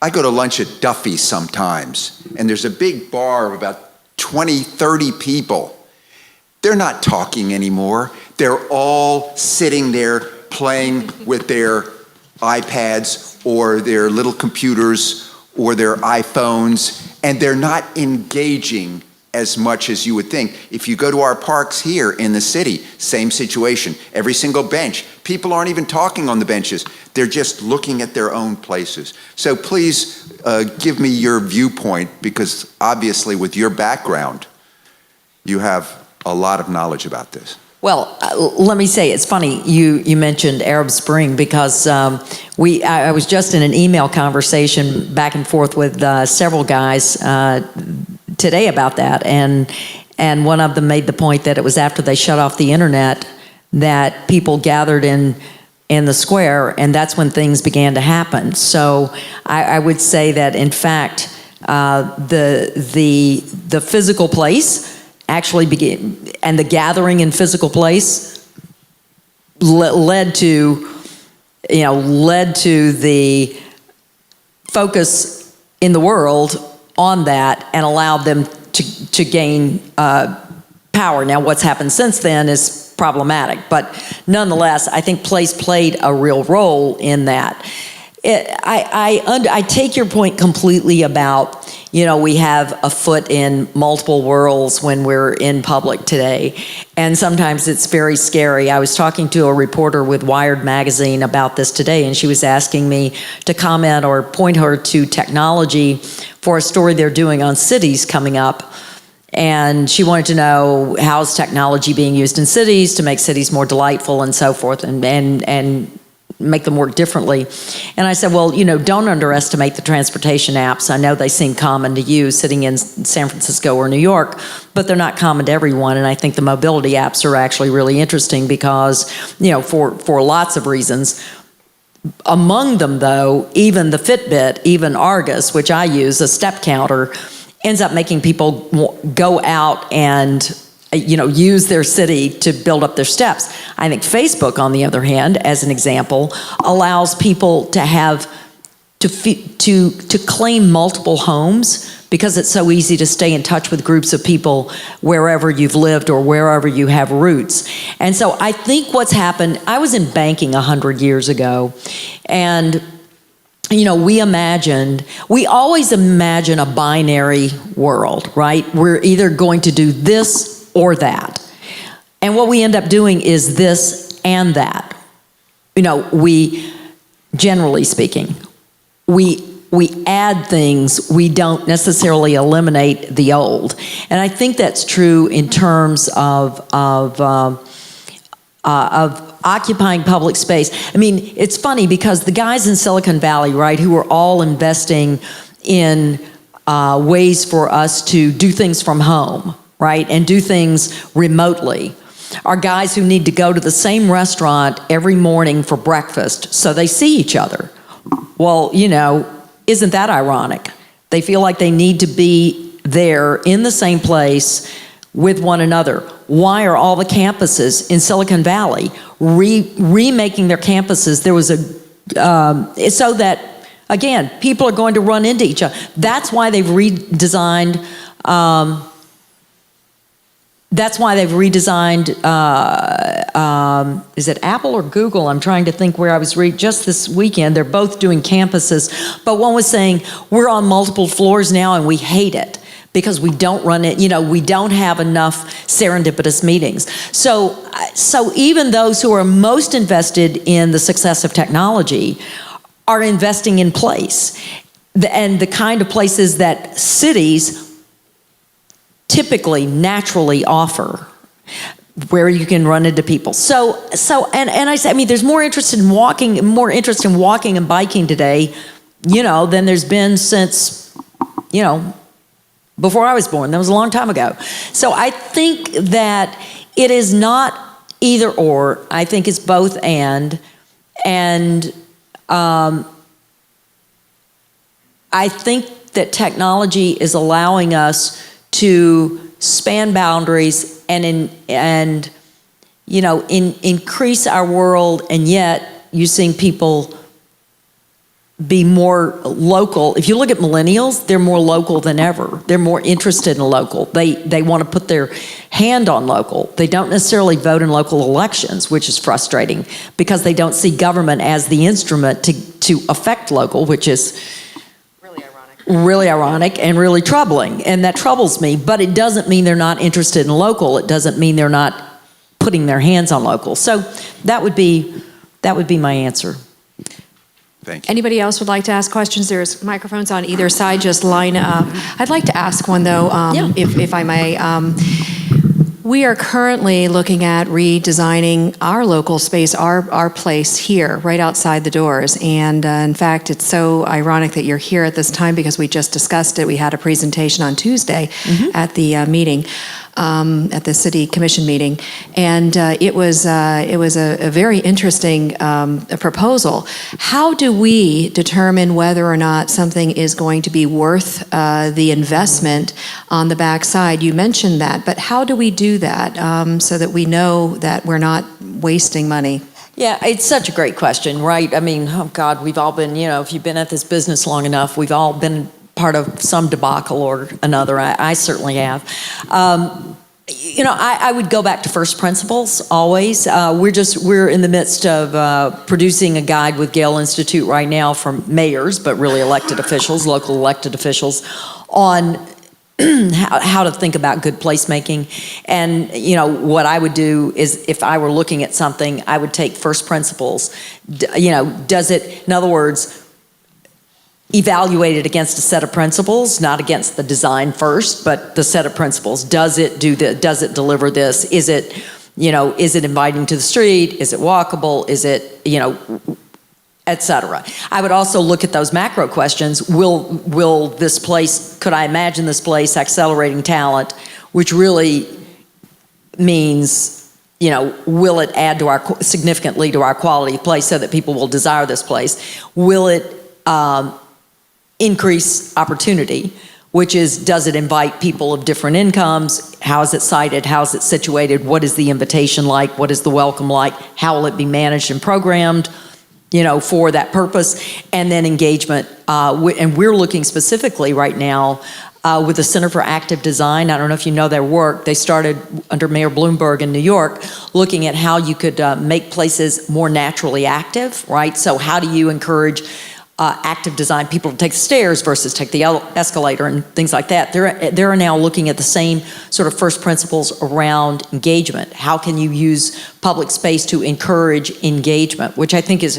I go to lunch at Duffy's sometimes, and there's a big bar of about 20, 30 people. They're not talking anymore. They're all sitting there playing with their iPads or their little computers or their iPhones, and they're not engaging as much as you would think. If you go to our parks here in the city, same situation. Every single bench, people aren't even talking on the benches. They're just looking at their own places. So please give me your viewpoint, because obviously with your background, you have a lot of knowledge about this. Well, let me say, it's funny you mentioned Arab Spring, because I was just in an email conversation back and forth with several guys today about that, and one of them made the point that it was after they shut off the internet that people gathered in the square, and that's when things began to happen. So I would say that, in fact, the physical place actually began, and the gathering in physical place led to the focus in the world on that, and allowed them to gain power. Now, what's happened since then is problematic, but nonetheless, I think place played a real role in that. I take your point completely about, we have a foot in multiple worlds when we're in public today, and sometimes it's very scary. I was talking to a reporter with Wired magazine about this today, and she was asking me to comment or point her to technology for a story they're doing on cities coming up. And she wanted to know, how's technology being used in cities to make cities more delightful and so forth, and make them work differently. And I said, well, don't underestimate the transportation apps. I know they seem common to you sitting in San Francisco or New York, but they're not common to everyone. And I think the mobility apps are actually really interesting because, for lots of reasons. Among them, though, even the Fitbit, even Argus, which I use, a step counter, ends up making people go out and use their city to build up their steps. I think Facebook, on the other hand, as an example, allows people to have to claim multiple homes, because it's so easy to stay in touch with groups of people wherever you've lived or wherever you have roots. And so I think what's happened, I was in banking 100 years ago, and we always imagine a binary world, right? We're either going to do this or that. And what we end up doing is this and that. We, generally speaking, we add things, we don't necessarily eliminate the old. And I think that's true in terms of occupying public space. It's funny because the guys in Silicon Valley, right, who are all investing in ways for us to do things from home, right, and do things remotely, are guys who need to go to the same restaurant every morning for breakfast so they see each other. Well, isn't that ironic? They feel like they need to be there in the same place with one another. Why are all the campuses in Silicon Valley remaking their campuses? There was so that, again, people are going to run into each other. That's why they've redesigned. Is it Apple or Google? I'm trying to think where I was reading just this weekend. They're both doing campuses, but one was saying, we're on multiple floors now and we hate it because we don't run it, we don't have enough serendipitous meetings. So even those who are most invested in the success of technology are investing in place. And the kind of places that cities typically, naturally offer, where you can run into people. And I say, there's more interest in walking and biking today, than there's been since, before I was born. That was a long time ago. So I think that it is not either or. I think it's both and. And I think that technology is allowing us to span boundaries and increase our world, and yet you're seeing people be more local. If you look at millennials, they're more local than ever. They're more interested in local. They want to put their hand on local. They don't necessarily vote in local elections, which is frustrating because they don't see government as the instrument to affect local, which is really ironic and really troubling, and that troubles me. But it doesn't mean they're not interested in local. It doesn't mean they're not putting their hands on local. So that would be my answer. Thank you. Anybody else would like to ask questions? There's microphones on either side. Just line up. I'd like to ask one though, if I may. We are currently looking at redesigning our local space, our place here, right outside the doors. And in fact, it's so ironic that you're here at this time because we just discussed it. We had a presentation on Tuesday at the meeting, at the City Commission meeting. And it was a very interesting proposal. How do we determine whether or not something is going to be worth the investment on the backside? You mentioned that, but how do we do that so that we know that we're not wasting money? Yeah, it's such a great question, right? Oh God, we've all been, if you've been at this business long enough, we've all been part of some debacle or another. I certainly have. I would go back to first principles always. We're in the midst of producing a guide with Gale Institute right now for mayors, but really elected officials, local elected officials, on how to think about good placemaking. And what I would do is, if I were looking at something, I would take first principles. Does it, in other words, evaluate it against a set of principles, not against the design first, but the set of principles. Does it deliver this? Is it inviting to the street? Is it walkable? Is it, et cetera. I would also look at those macro questions. Will this place, could I imagine this place accelerating talent, which really means, will it add to significantly to our quality of place so that people will desire this place? Will it increase opportunity, which is, does it invite people of different incomes? How is it sited? How is it situated? What is the invitation like? What is the welcome like? How will it be managed and programmed, for that purpose? And then engagement. And we're looking specifically right now with the Center for Active Design. I don't know if you know their work. They started under Mayor Bloomberg in New York, looking at how you could make places more naturally active, right? So how do you encourage active design, people to take the stairs versus take the escalator and things like that? They're now looking at the same sort of first principles around engagement. How can you use public space to encourage engagement? Which I think is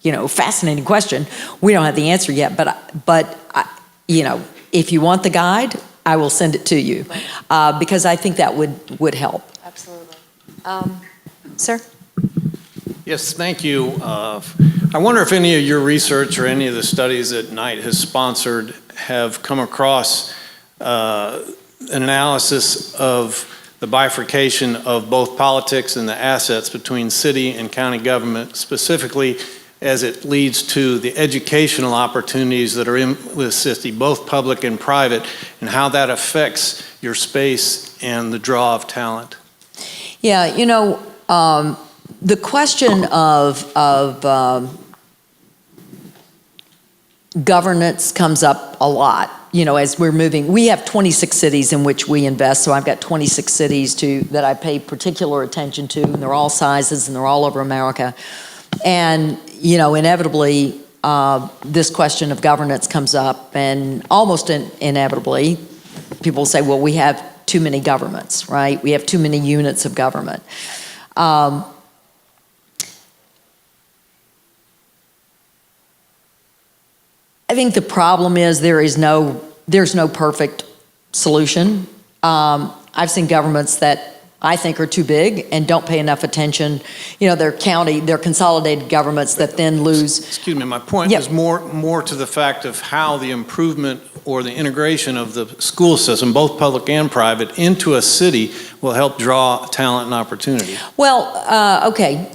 a fascinating question. We don't have the answer yet, but if you want the guide, I will send it to you because I think that would help. Absolutely. Sir? Yes, thank you. I wonder if any of your research or any of the studies that Knight has sponsored have come across an analysis of the bifurcation of both politics and the assets between city and county government, specifically as it leads to the educational opportunities that are in the city, both public and private, and how that affects your space and the draw of talent. Yeah, the question of governance comes up a lot, as we're moving. We have 26 cities in which we invest, so I've got 26 cities that I pay particular attention to, and they're all sizes, and they're all over America. And, inevitably, this question of governance comes up, and almost inevitably, people say, well, we have too many governments, right? We have too many units of government. I think the problem is there's no perfect solution. I've seen governments that I think are too big and don't pay enough attention. They're consolidated governments that then lose. Excuse me, my point is more to the fact of how the improvement or the integration of the school system, both public and private, into a city will help draw talent and opportunity. Well, okay.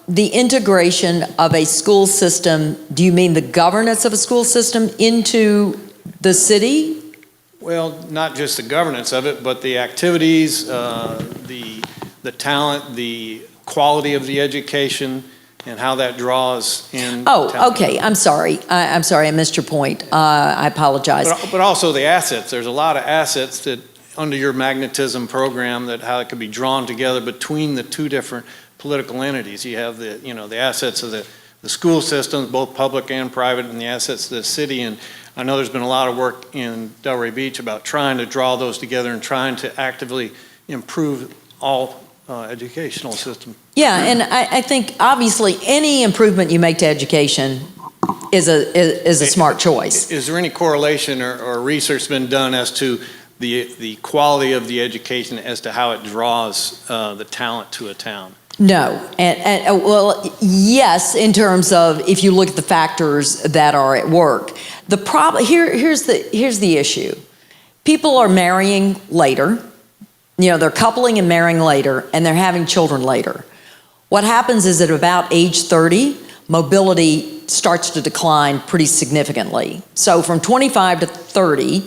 The integration of a school system, do you mean the governance of a school system into the city? Well, not just the governance of it, but the activities, the talent, the quality of the education, and how that draws in. Oh, talent. okay. I'm sorry. I'm sorry. I missed your point. I apologize. But also the assets. There's a lot of assets that under your magnetism program that how it could be drawn together between the two different political entities. You have the assets of the school systems, both public and private, and the assets of the city. And I know there's been a lot of work in Delray Beach about trying to draw those together and trying to actively improve all educational system. Yeah, and I think obviously any improvement you make to education is a smart choice. Is there any correlation or research been done as to the quality of the education as to how it draws the talent to a town? No, and well, yes, in terms of if you look at the factors that are at work. The problem here's the issue. People are marrying later. They're coupling and marrying later, and they're having children later. What happens is at about age 30, mobility starts to decline pretty significantly. So from 25 to 30,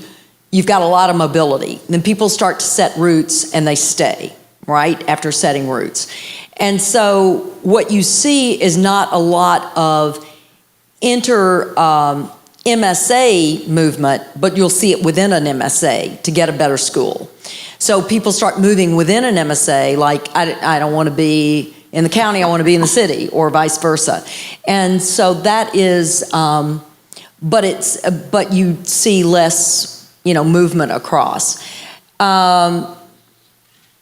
you've got a lot of mobility. Then people start to set roots and they stay, right, after setting roots. And so what you see is not a lot of MSA movement, but you'll see it within an MSA to get a better school. So people start moving within an MSA, like I don't want to be in the county, I want to be in the city, or vice versa. And so that is, but you see less, movement across.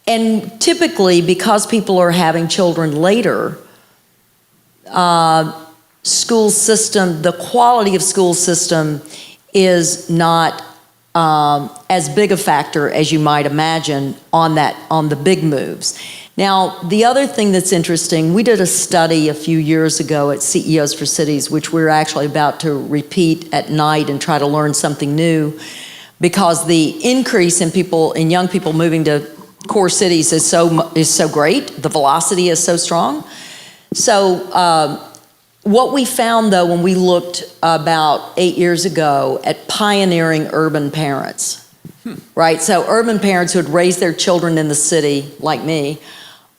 And typically, because people are having children later, school system, the quality of school system is not as big a factor as you might imagine on the big moves. Now, the other thing that's interesting, we did a study a few years ago at CEOs for Cities, which we're actually about to repeat at night and try to learn something new, because the increase in young people moving to core cities is so great. The velocity is so strong. So what we found, though, when we looked about 8 years ago at pioneering urban parents, right? So urban parents who had raised their children in the city, like me,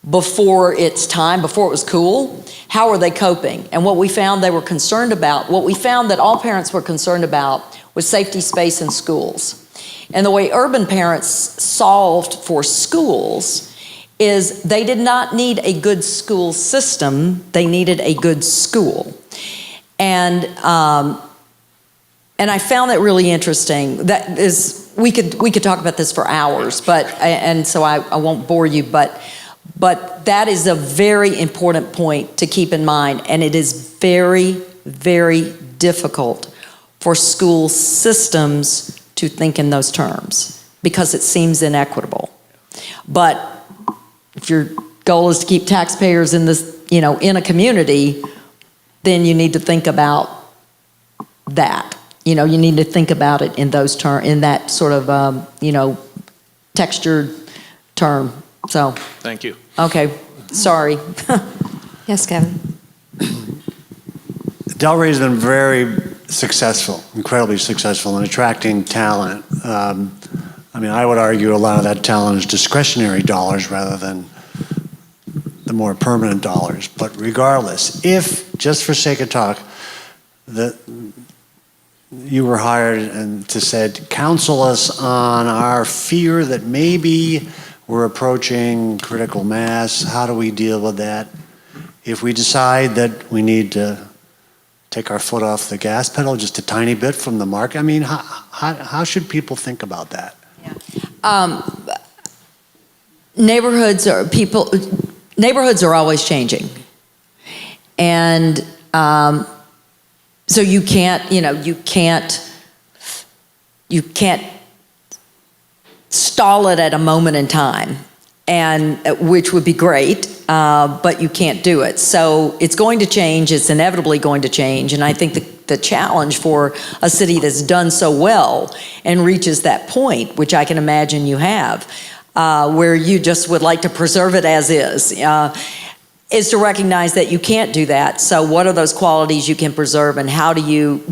before its time, before it was cool, how were they coping? And what we found they were concerned about, what we found that all parents were concerned about was safety, space, and schools. And the way urban parents solved for schools is they did not need a good school system, they needed a good school. And I found that really interesting. That is, we could talk about this for hours, and so I won't bore you, but that is a very important point to keep in mind, and it is very, very difficult for school systems to think in those terms because it seems inequitable. But if your goal is to keep taxpayers in this, in a community, then you need to think about that. You need to think about it in those in that sort of, textured term. So. Thank you. Okay. Sorry. Yes, Kevin. Delray has been very successful, incredibly successful in attracting talent. I would argue a lot of that talent is discretionary dollars rather than the more permanent dollars. But regardless, if, just for sake of talk, you were hired and said, counsel us on our fear that maybe we're approaching critical mass, how do we deal with that? If we decide that we need to take our foot off the gas pedal just a tiny bit from the market, how should people think about that? Neighborhoods are always changing. And so you can't stall it at a moment in time, and which would be great, but you can't do it. So it's going to change. It's inevitably going to change. And I think the challenge for a city that's done so well and reaches that point, which I can imagine you have, where you just would like to preserve it as is to recognize that you can't do that. So what are those qualities you can preserve, and how do you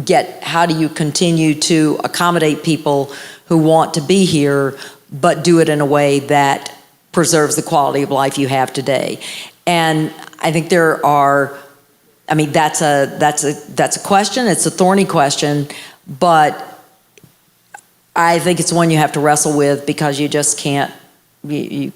continue to accommodate people who want to be here, but do it in a way that preserves the quality of life you have today? And I think that's a question. It's a thorny question, but I think it's one you have to wrestle with, because you just can't, you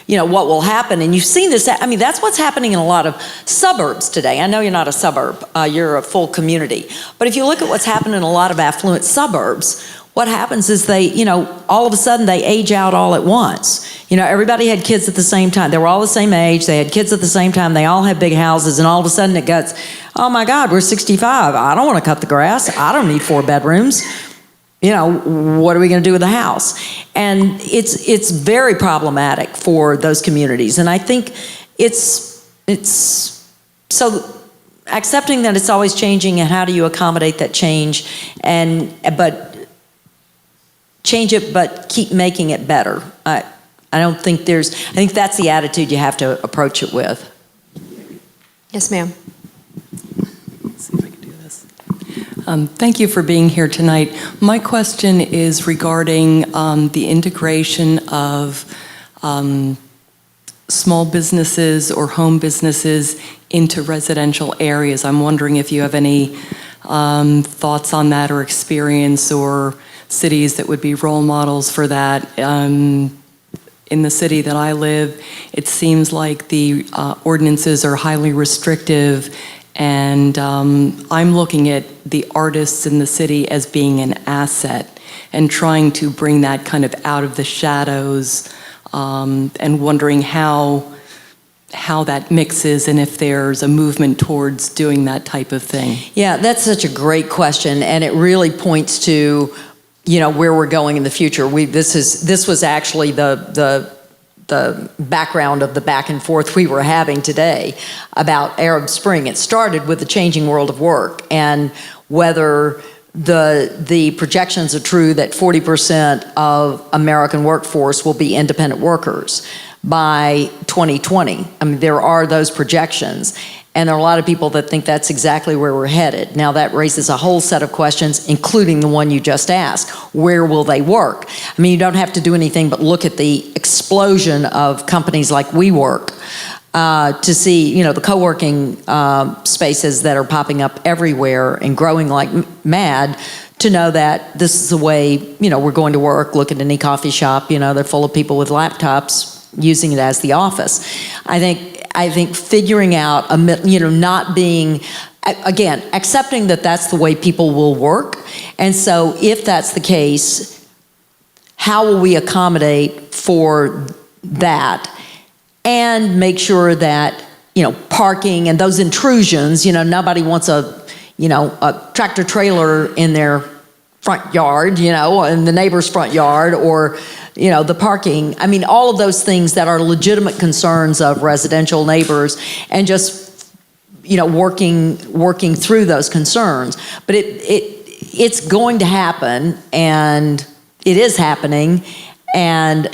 know, what will happen, and you've seen this, that's what's happening in a lot of suburbs today. I know you're not a suburb, you're a full community. But if you look at what's happened in a lot of affluent suburbs, what happens is all of a sudden they age out all at once. Everybody had kids at the same time. They were all the same age. They had kids at the same time. They all had big houses, and all of a sudden it gets, oh my God, we're 65. I don't want to cut the grass. I don't need 4 bedrooms. What are we going to do with the house? And it's very problematic for those communities. And I think it's so accepting that it's always changing, and how do you accommodate that change, but change it, but keep making it better. I think that's the attitude you have to approach it with. Yes, ma'am. Thank you for being here tonight. My question is regarding the integration of small businesses or home businesses into residential areas. I'm wondering if you have any thoughts on that, or experience, or cities that would be role models for that. In the city that I live, it seems like the ordinances are highly restrictive, and I'm looking at the artists in the city as being an asset, and trying to bring that kind of out of the shadows, and wondering how that mixes, and if there's a movement towards doing that type of thing. Yeah, that's such a great question, and it really points to where we're going in the future. This was actually the background of the back and forth we were having today about Arab Spring. It started with the changing world of work, and whether the projections are true that 40% of American workforce will be independent workers by 2020. There are those projections, and there are a lot of people that think that's exactly where we're headed. Now, that raises a whole set of questions, including the one you just asked. Where will they work? You don't have to do anything but look at the explosion of companies like WeWork to see, the co-working spaces that are popping up everywhere and growing like mad, to know that this is the way, we're going to work. Look at any coffee shop, they're full of people with laptops using it as the office. I think figuring out, not being, again, accepting that that's the way people will work. And so if that's the case, how will we accommodate for that, and make sure that, parking and those intrusions, nobody wants a tractor trailer in their front yard, in the neighbor's front yard, or the parking. All of those things that are legitimate concerns of residential neighbors, and just, working through those concerns. But it's going to happen, and it is happening, and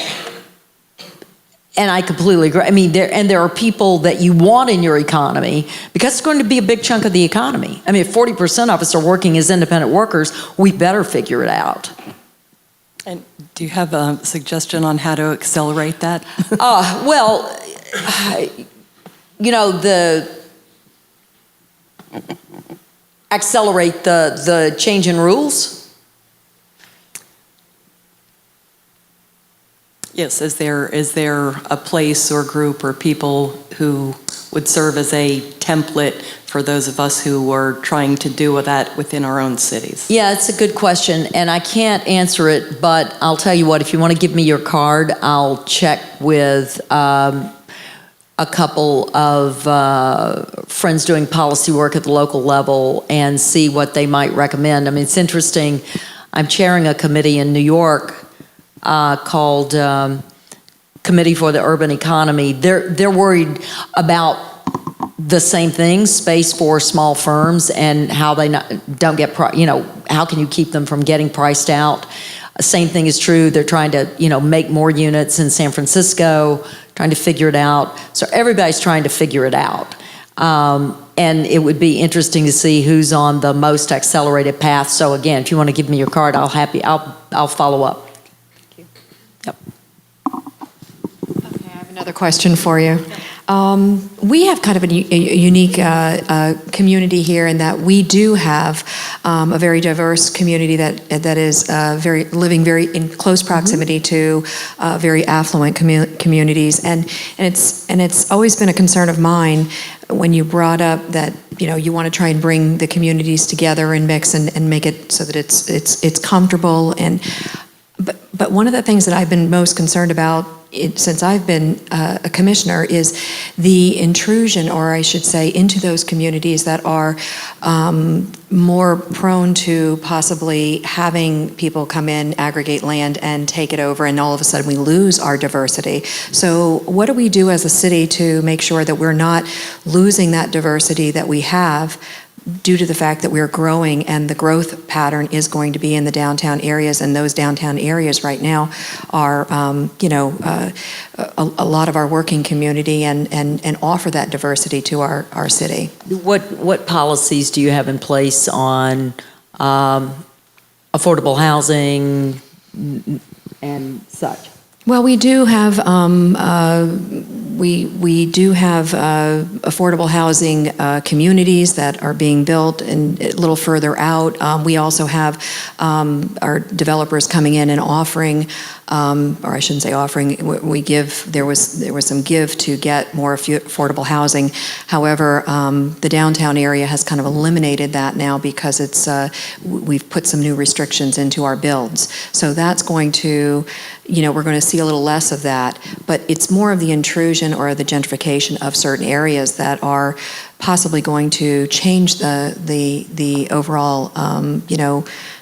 I completely agree. There are people that you want in your economy, because it's going to be a big chunk of the economy. If 40% of us are working as independent workers, we better figure it out. And do you have a suggestion on how to accelerate that? Accelerate the change in rules. Yes, is there a place or group or people who would serve as a template for those of us who are trying to do that within our own cities? Yeah, it's a good question, and I can't answer it, but I'll tell you what, if you want to give me your card, I'll check with a couple of friends doing policy work at the local level and see what they might recommend. I mean, it's interesting. I'm chairing a committee in New York called Committee for the Urban Economy. They're worried about the same thing, space for small firms and how they don't get, how can you keep them from getting priced out? Same thing is true. They're trying to, make more units in San Francisco, trying to figure it out. So everybody's trying to figure it out. And it would be interesting to see who's on the most accelerated path. So again, if you want to give me your card, I'll follow up. Yep. Okay, I have another question for you. We have kind of a unique community here in that we do have a very diverse community that is living very in close proximity to very affluent communities, and it's always been a concern of mine when you brought up that you want to try and bring the communities together and mix and make it so that it's comfortable but one of the things that I've been most concerned about since I've been a commissioner is the intrusion, or I should say, into those communities that are more prone to possibly having people come in, aggregate land, and take it over, and all of a sudden we lose our diversity. So what do we do as a city to make sure that we're not losing that diversity that we have due to the fact that we're growing and the growth pattern is going to be in the downtown areas, and those downtown areas right now are, a lot of our working community and offer that diversity to our city. What policies do you have in place on affordable housing and such? Well, we do have we do have affordable housing communities that are being built and a little further out. We also have our developers coming in and offering, or I shouldn't say offering. We give. There was some give to get more affordable housing. However, the downtown area has kind of eliminated that now because it's we've put some new restrictions into our builds. So that's going to, we're going to see a little less of that, but it's more of the intrusion or the gentrification of certain areas that are possibly going to change the overall,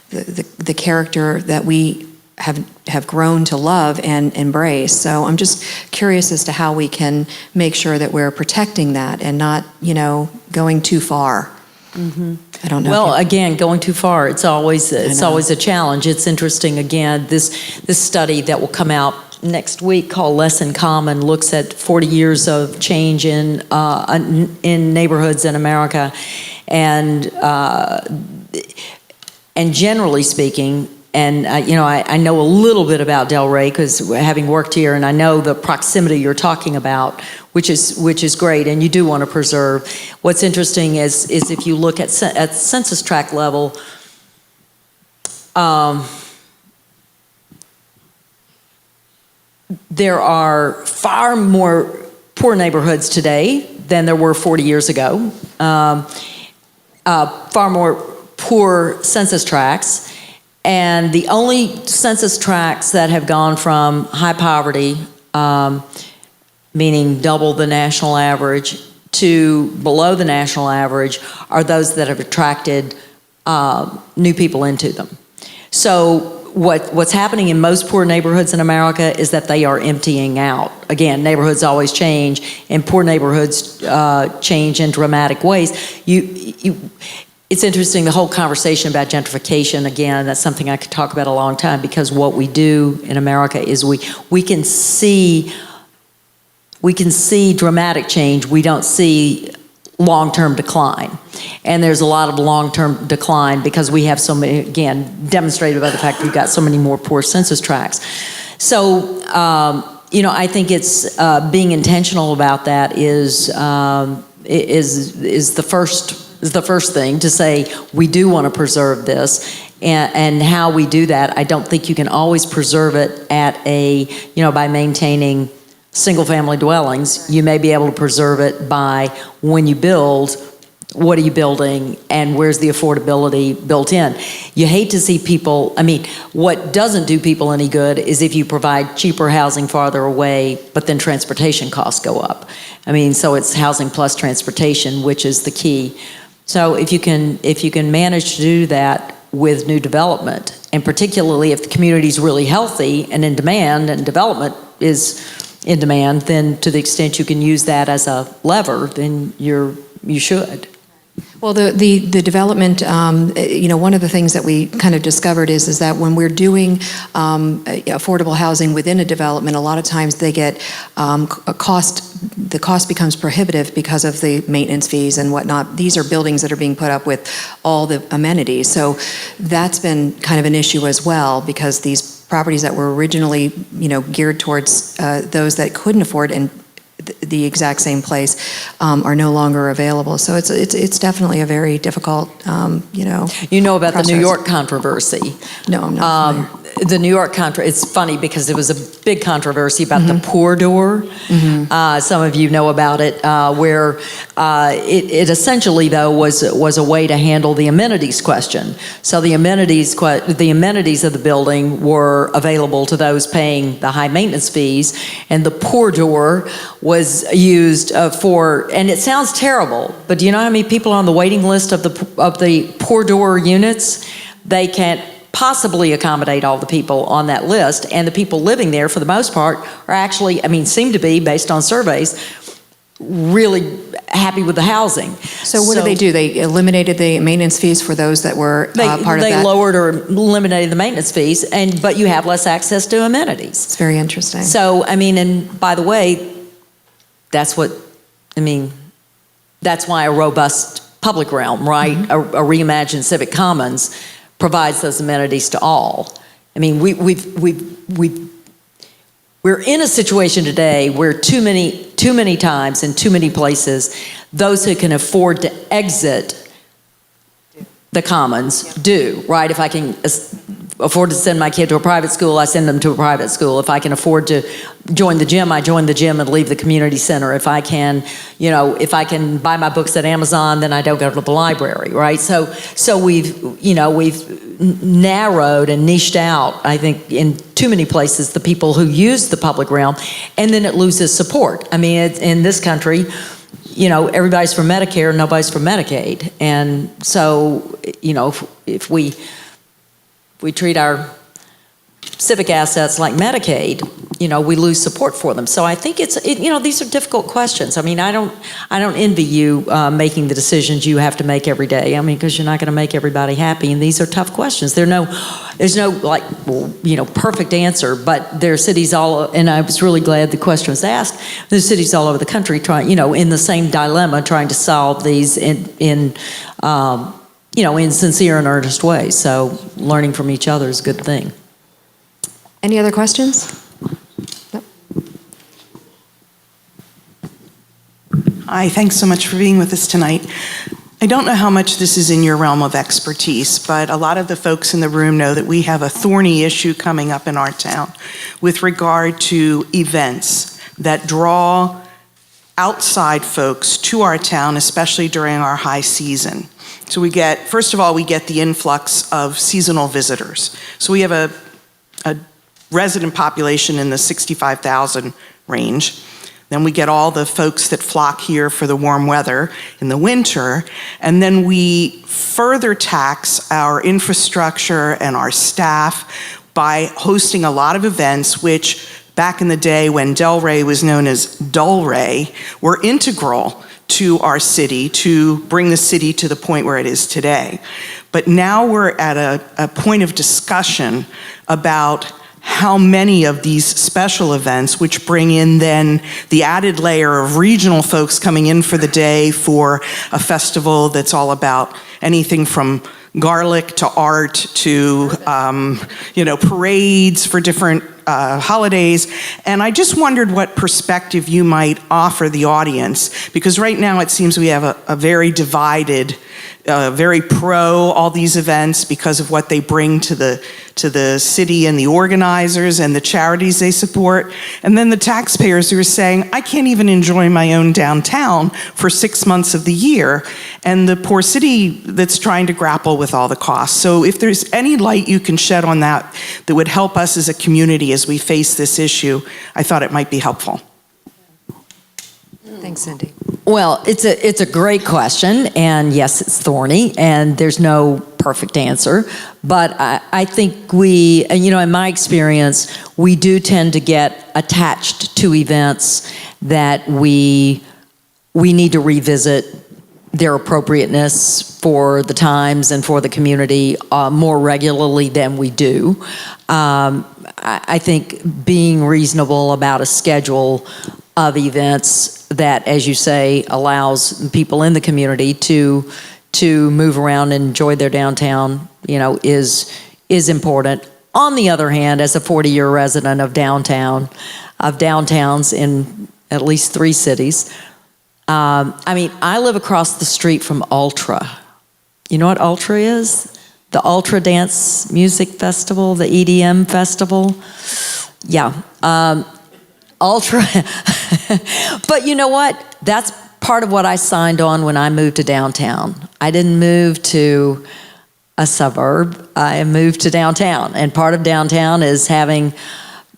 the character that we have grown to love and embrace. So I'm just curious as to how we can make sure that we're protecting that and not, going too far. Mm-hmm. I don't know. Well, again, going too far, it's always a challenge. It's interesting, again, this study that will come out next week called Less in Common looks at 40 years of change in neighborhoods in America, and generally speaking, and I know a little bit about Delray because having worked here, and I know the proximity you're talking about, which is great, and you do want to preserve. What's interesting is if you look at census tract level, there are far more poor neighborhoods today than there were 40 years ago. Far more poor census tracts. And the only census tracts that have gone from high poverty, meaning double the national average, to below the national average are those that have attracted new people into them. So what's happening in most poor neighborhoods in America is that they are emptying out. Again, neighborhoods always change, and poor neighborhoods change in dramatic ways. It's interesting, the whole conversation about gentrification, again, that's something I could talk about a long time, because what we do in America is we can see dramatic change. We don't see long-term decline. And there's a lot of long-term decline because we have so many, again, demonstrated by the fact we've got so many more poor census tracts. So, I think it's being intentional about that is the first thing to say we do want to preserve this, and how we do that. I don't think you can always preserve it by maintaining single-family dwellings. You may be able to preserve it by when you build, what are you building and where's the affordability built in? You hate to see people, what doesn't do people any good is if you provide cheaper housing farther away, but then transportation costs go up. So it's housing plus transportation, which is the key. So if you can manage to do that with new development, and particularly if the community is really healthy and in demand and development is in demand, then to the extent you can use that as a lever, then you should. Well, the development, one of the things that we kind of discovered is that when we're doing affordable housing within a development, a lot of times they get the cost becomes prohibitive because of the maintenance fees and whatnot. These are buildings that are being put up with all the amenities. So that's been kind of an issue as well, because these properties that were originally, geared towards those that couldn't afford and the exact same place are no longer available. So it's definitely a very difficult, You know about process. the New York controversy. No, I'm not familiar. The New York it's funny because there was a big controversy about the pour door. Some of you know about it, where it essentially, though, was a way to handle the amenities question. So the amenities of the building were available to those paying the high maintenance fees, and the pour door was used for, and it sounds terrible, but do you know how many people are on the waiting list of the pour door units? They can't possibly accommodate all the people on that list, and the people living there, for the most part, are actually, seem to be, based on surveys, really happy with the housing. So what do? They eliminated the maintenance fees for those that were part of that? They lowered or eliminated the maintenance fees, but you have less access to amenities. It's very interesting. So, and by the way, that's why a robust public realm, right? A reimagined civic commons provides those amenities to all. We're in a situation today where too many times in too many places, those who can afford to exit the commons do, right? If I can afford to send my kid to a private school, I send them to a private school. If I can afford to join the gym, I join the gym and leave the community center. If I can, if I can buy my books at Amazon, then I don't go to the library, right? So we've narrowed and niched out, I think, in too many places, the people who use the public realm, and then it loses support. In this country, everybody's for Medicare, nobody's for Medicaid. And so, if we treat our civic assets like Medicaid, we lose support for them. So I think these are difficult questions. I don't envy you making the decisions you have to make every day. Because you're not going to make everybody happy, and these are tough questions. There's no perfect answer, but there are cities and I was really glad the question was asked. There's cities all over the country trying, in the same dilemma, trying to solve these in sincere and earnest ways. So learning from each other is a good thing. Any other questions? No. Hi, thanks so much for being with us tonight. I don't know how much this is in your realm of expertise, but a lot of the folks in the room know that we have a thorny issue coming up in our town with regard to events that draw outside folks to our town, especially during our high season. So first of all, we get the influx of seasonal visitors. So we have a resident population in the 65,000 range. Then we get all the folks that flock here for the warm weather in the winter. And then we further tax our infrastructure and our staff by hosting a lot of events, which back in the day when Delray was known as Delray, were integral to our city to bring the city to the point where it is today. But now we're at a point of discussion about how many of these special events, which bring in then the added layer of regional folks coming in for the day for a festival that's all about anything from garlic to art to, parades for different holidays. And I just wondered what perspective you might offer the audience, because right now it seems we have a very divided, very pro all these events because of what they bring to the city and the organizers and the charities they support. And then the taxpayers who are saying, I can't even enjoy my own downtown for 6 months of the year. And the poor city that's trying to grapple with all the costs. So if there's any light you can shed on that would help us as a community as we face this issue, I thought it might be helpful. Thanks, Cindy. Well, it's a great question, and yes, it's thorny, and there's no perfect answer. But I think we, in my experience, we do tend to get attached to events that we need to revisit their appropriateness for the times and for the community more regularly than we do. I think being reasonable about a schedule of events that, as you say, allows people in the community to move around and enjoy their downtown, is important. On the other hand, as a 40-year resident of downtowns in at least 3 cities, I live across the street from Ultra. You know what Ultra is? The Ultra Dance Music Festival, the EDM festival. Yeah. Ultra. But you know what? That's part of what I signed on when I moved to downtown. I didn't move to a suburb. I moved to downtown. And part of downtown is having,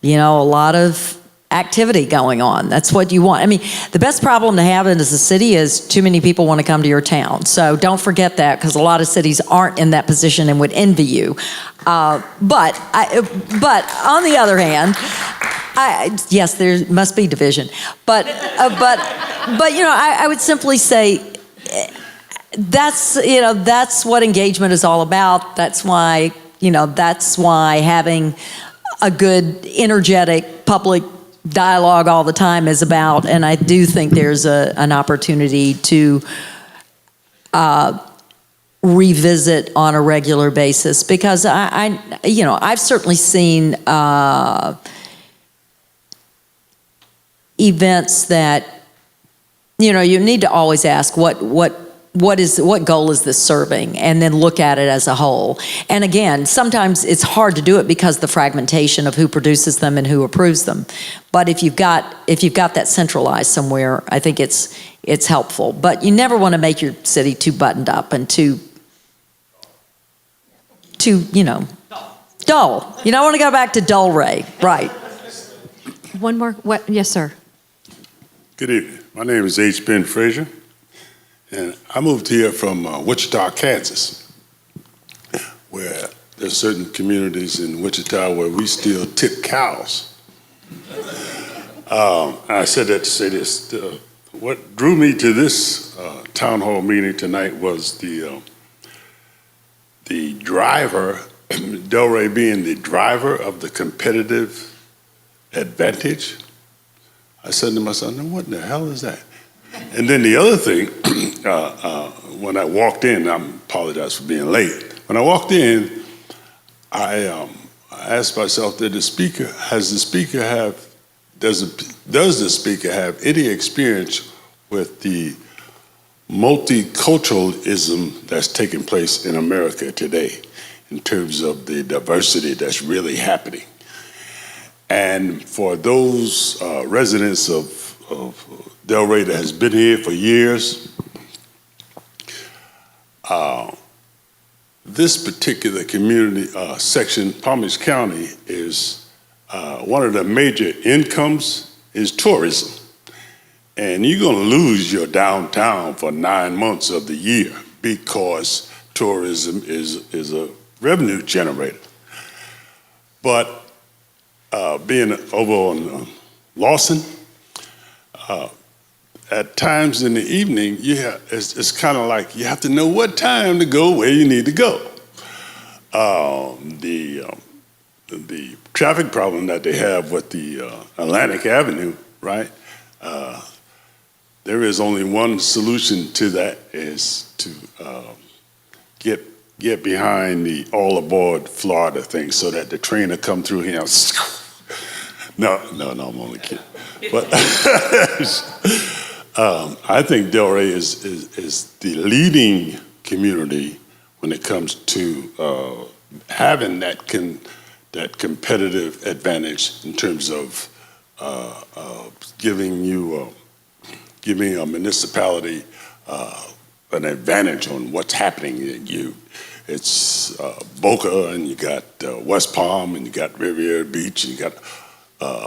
a lot of activity going on. That's what you want. The best problem to have as a city is too many people want to come to your town. So don't forget that, because a lot of cities aren't in that position and would envy you. But on the other hand, yes, there must be division. But I would simply say that's what engagement is all about. That's why having a good, energetic public dialogue all the time is about. And I do think there's an opportunity to revisit on a regular basis, because I've certainly seen events that you need to always ask what goal is this serving, and then look at it as a whole. And again, sometimes it's hard to do it because the fragmentation of who produces them and who approves them. But if you've got that centralized somewhere, I think it's helpful. But you never want to make your city too buttoned up and too dull. You don't want to go back to Delray, right? One more. What? Yes, sir. Good evening. My name is H. Ben Frazier, and I moved here from Wichita, Kansas, where there's certain communities in Wichita where we still tip cows. I said that to say this. What drew me to this town hall meeting tonight was the driver, Delray being the driver of the competitive advantage. I said to myself, what in the hell is that? And then the other thing, when I walked in, I apologize for being late. When I walked in, I asked myself, does the speaker have any experience with the multiculturalism that's taking place in America today in terms of the diversity that's really happening? And for those residents of Delray that has been here for years, this particular community section, Palm Beach County, is one of the major incomes is tourism. And you're going to lose your downtown for 9 months of the year because tourism is a revenue generator. But being over on Lawson, at times in the evening, it's kind of like you have to know what time to go where you need to go. The traffic problem that they have with the Atlantic Avenue, right? There is only one solution to that, is to get behind the all aboard Florida thing so that the train will come through here. No, I'm only kidding. But I think Delray is the leading community when it comes to having that competitive advantage in terms of giving a municipality an advantage on what's happening in you. It's Boca, and you got West Palm, and you got Riviera Beach, and you got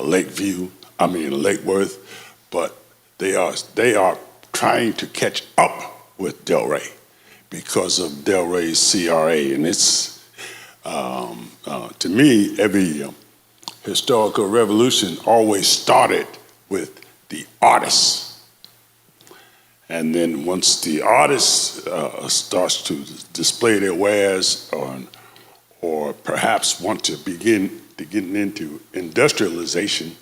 Lake Worth, but they are trying to catch up with Delray because of Delray's CRA, and it's to me, every historical revolution always started with the artists. And then once the artist starts to display their wares or perhaps want to begin to get into industrialization,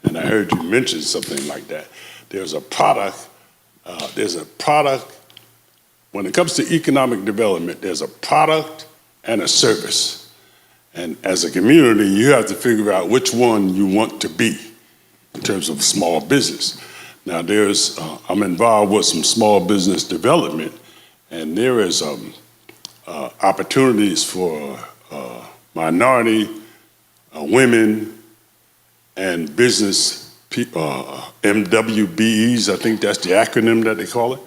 and I heard you mention something like that, there's a product, when it comes to economic development, there's a product and a service. And as a community, you have to figure out which one you want to be in terms of small business. Now I'm involved with some small business development, and there is opportunities for minority, women, and business people, MWBEs, I think that's the acronym that they call it.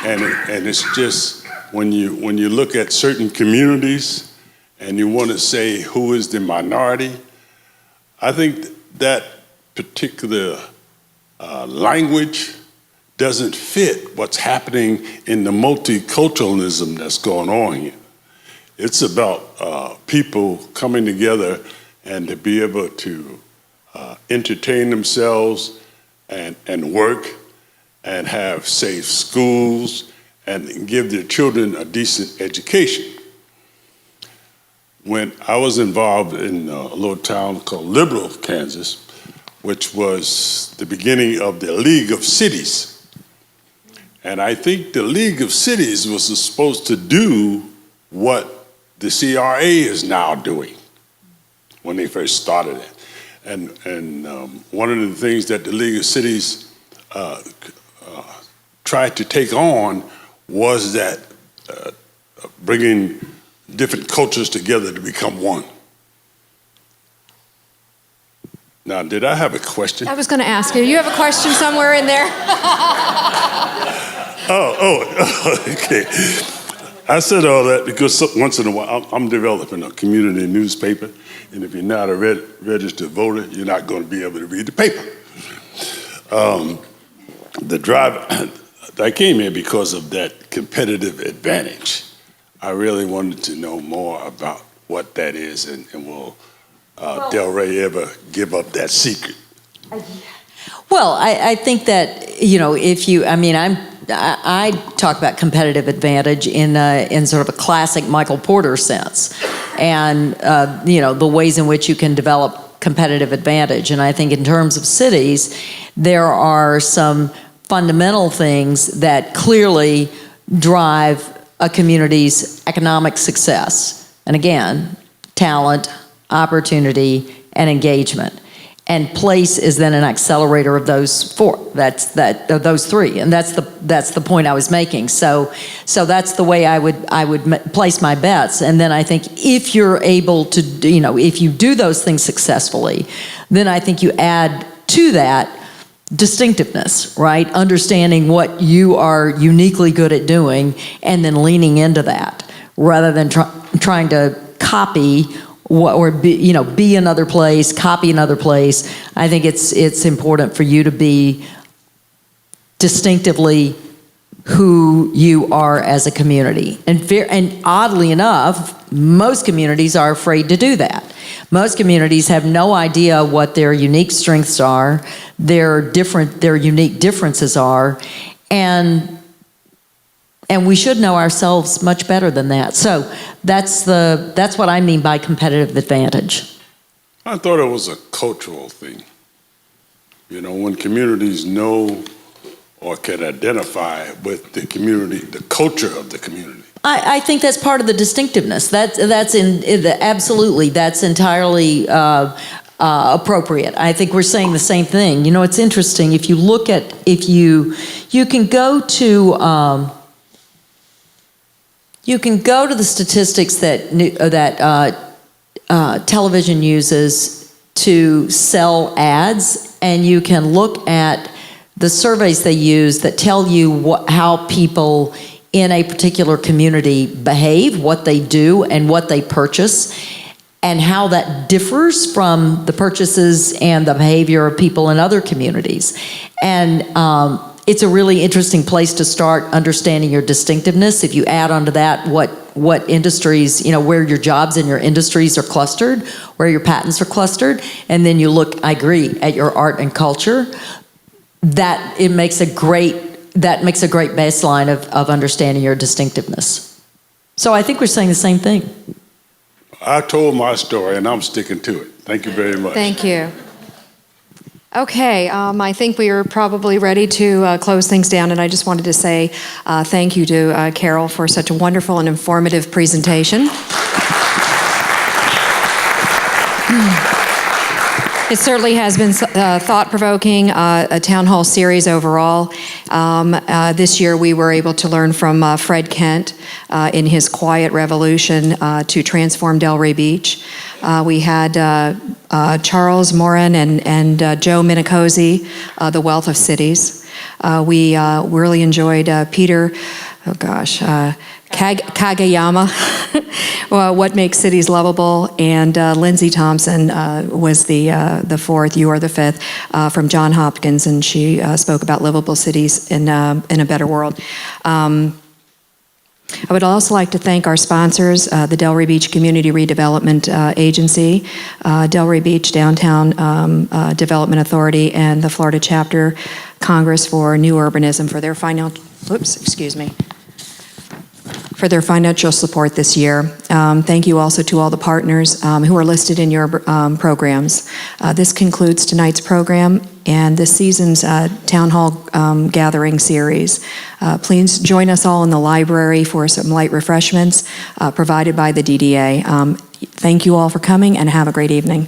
And it's just, when you look at certain communities and you want to say who is the minority, I think that particular language doesn't fit what's happening in the multiculturalism that's going on here. It's about people coming together and to be able to entertain themselves and work and have safe schools and give their children a decent education. When I was involved in a little town called Liberal, Kansas, which was the beginning of the League of Cities. And I think the League of Cities was supposed to do what the CRA is now doing when they first started it. And one of the things that the League of Cities tried to take on was that bringing different cultures together to become one. Now, did I have a question? I was going to ask you. You have a question somewhere in there? Okay. I said all that because once in a while, I'm developing a community newspaper, and if you're not a registered voter, you're not going to be able to read the paper. I came here because of that competitive advantage. I really wanted to know more about what that is, and will Delray ever give up that secret? Well, I think that, I talk about competitive advantage in sort of a classic Michael Porter sense, and the ways in which you can develop competitive advantage. And I think in terms of cities, there are some fundamental things that clearly drive a community's economic success. And again, talent, opportunity, and engagement. And place is then an accelerator of those four. Those three, and that's the point I was making. So that's the way I would place my bets. And then I think if you're able to, if you do those things successfully, then I think you add to that distinctiveness, right? Understanding what you are uniquely good at doing, and then leaning into that, rather than trying to copy be another place, copy another place. I think it's important for you to be distinctively who you are as a community. And oddly enough, most communities are afraid to do that. Most communities have no idea what their unique strengths are, their unique differences are, and we should know ourselves much better than that. So that's what I mean by competitive advantage. I thought it was a cultural thing. When communities know or can identify with the community, the culture of the community, I think that's part of the distinctiveness. Absolutely, that's entirely appropriate. I think we're saying the same thing. You know, it's interesting, if you look at, you can go to, the statistics that television uses to sell ads, and you can look at the surveys they use that tell you how people in a particular community behave, what they do, and what they purchase, and how that differs from the purchases and the behavior of people in other communities. And it's a really interesting place to start understanding your distinctiveness. If you add onto that what industries, you know, where your jobs and your industries are clustered, where your patents are clustered, and then you look, I agree, at your art and culture, that makes a great baseline of understanding your distinctiveness. So I think we're saying the same thing. I told my story, and I'm sticking to it. Thank you very much. Thank you. Okay, I think we are probably ready to close things down, and I just wanted to say thank you to Carol for such a wonderful and informative presentation. It certainly has been thought-provoking, a town hall series overall. This year we were able to learn from Fred Kent in his quiet revolution to transform Delray Beach. We had Charles Morin and Joe Minicozy, The Wealth of Cities. We really enjoyed Peter, Kageyama, What Makes Cities Lovable, and Lindsay Thompson was the fourth, you are the fifth, from Johns Hopkins, and she spoke about livable cities in a better world. I would also like to thank our sponsors, the Delray Beach Community Redevelopment Agency, Delray Beach Downtown Development Authority, and the Florida Chapter Congress for New Urbanism for their financial support this year. Thank you also to all the partners who are listed in your programs. This concludes tonight's program and this season's Town Hall Gathering series. Please join us all in the library for some light refreshments provided by the DDA. Thank you all for coming, and have a great evening.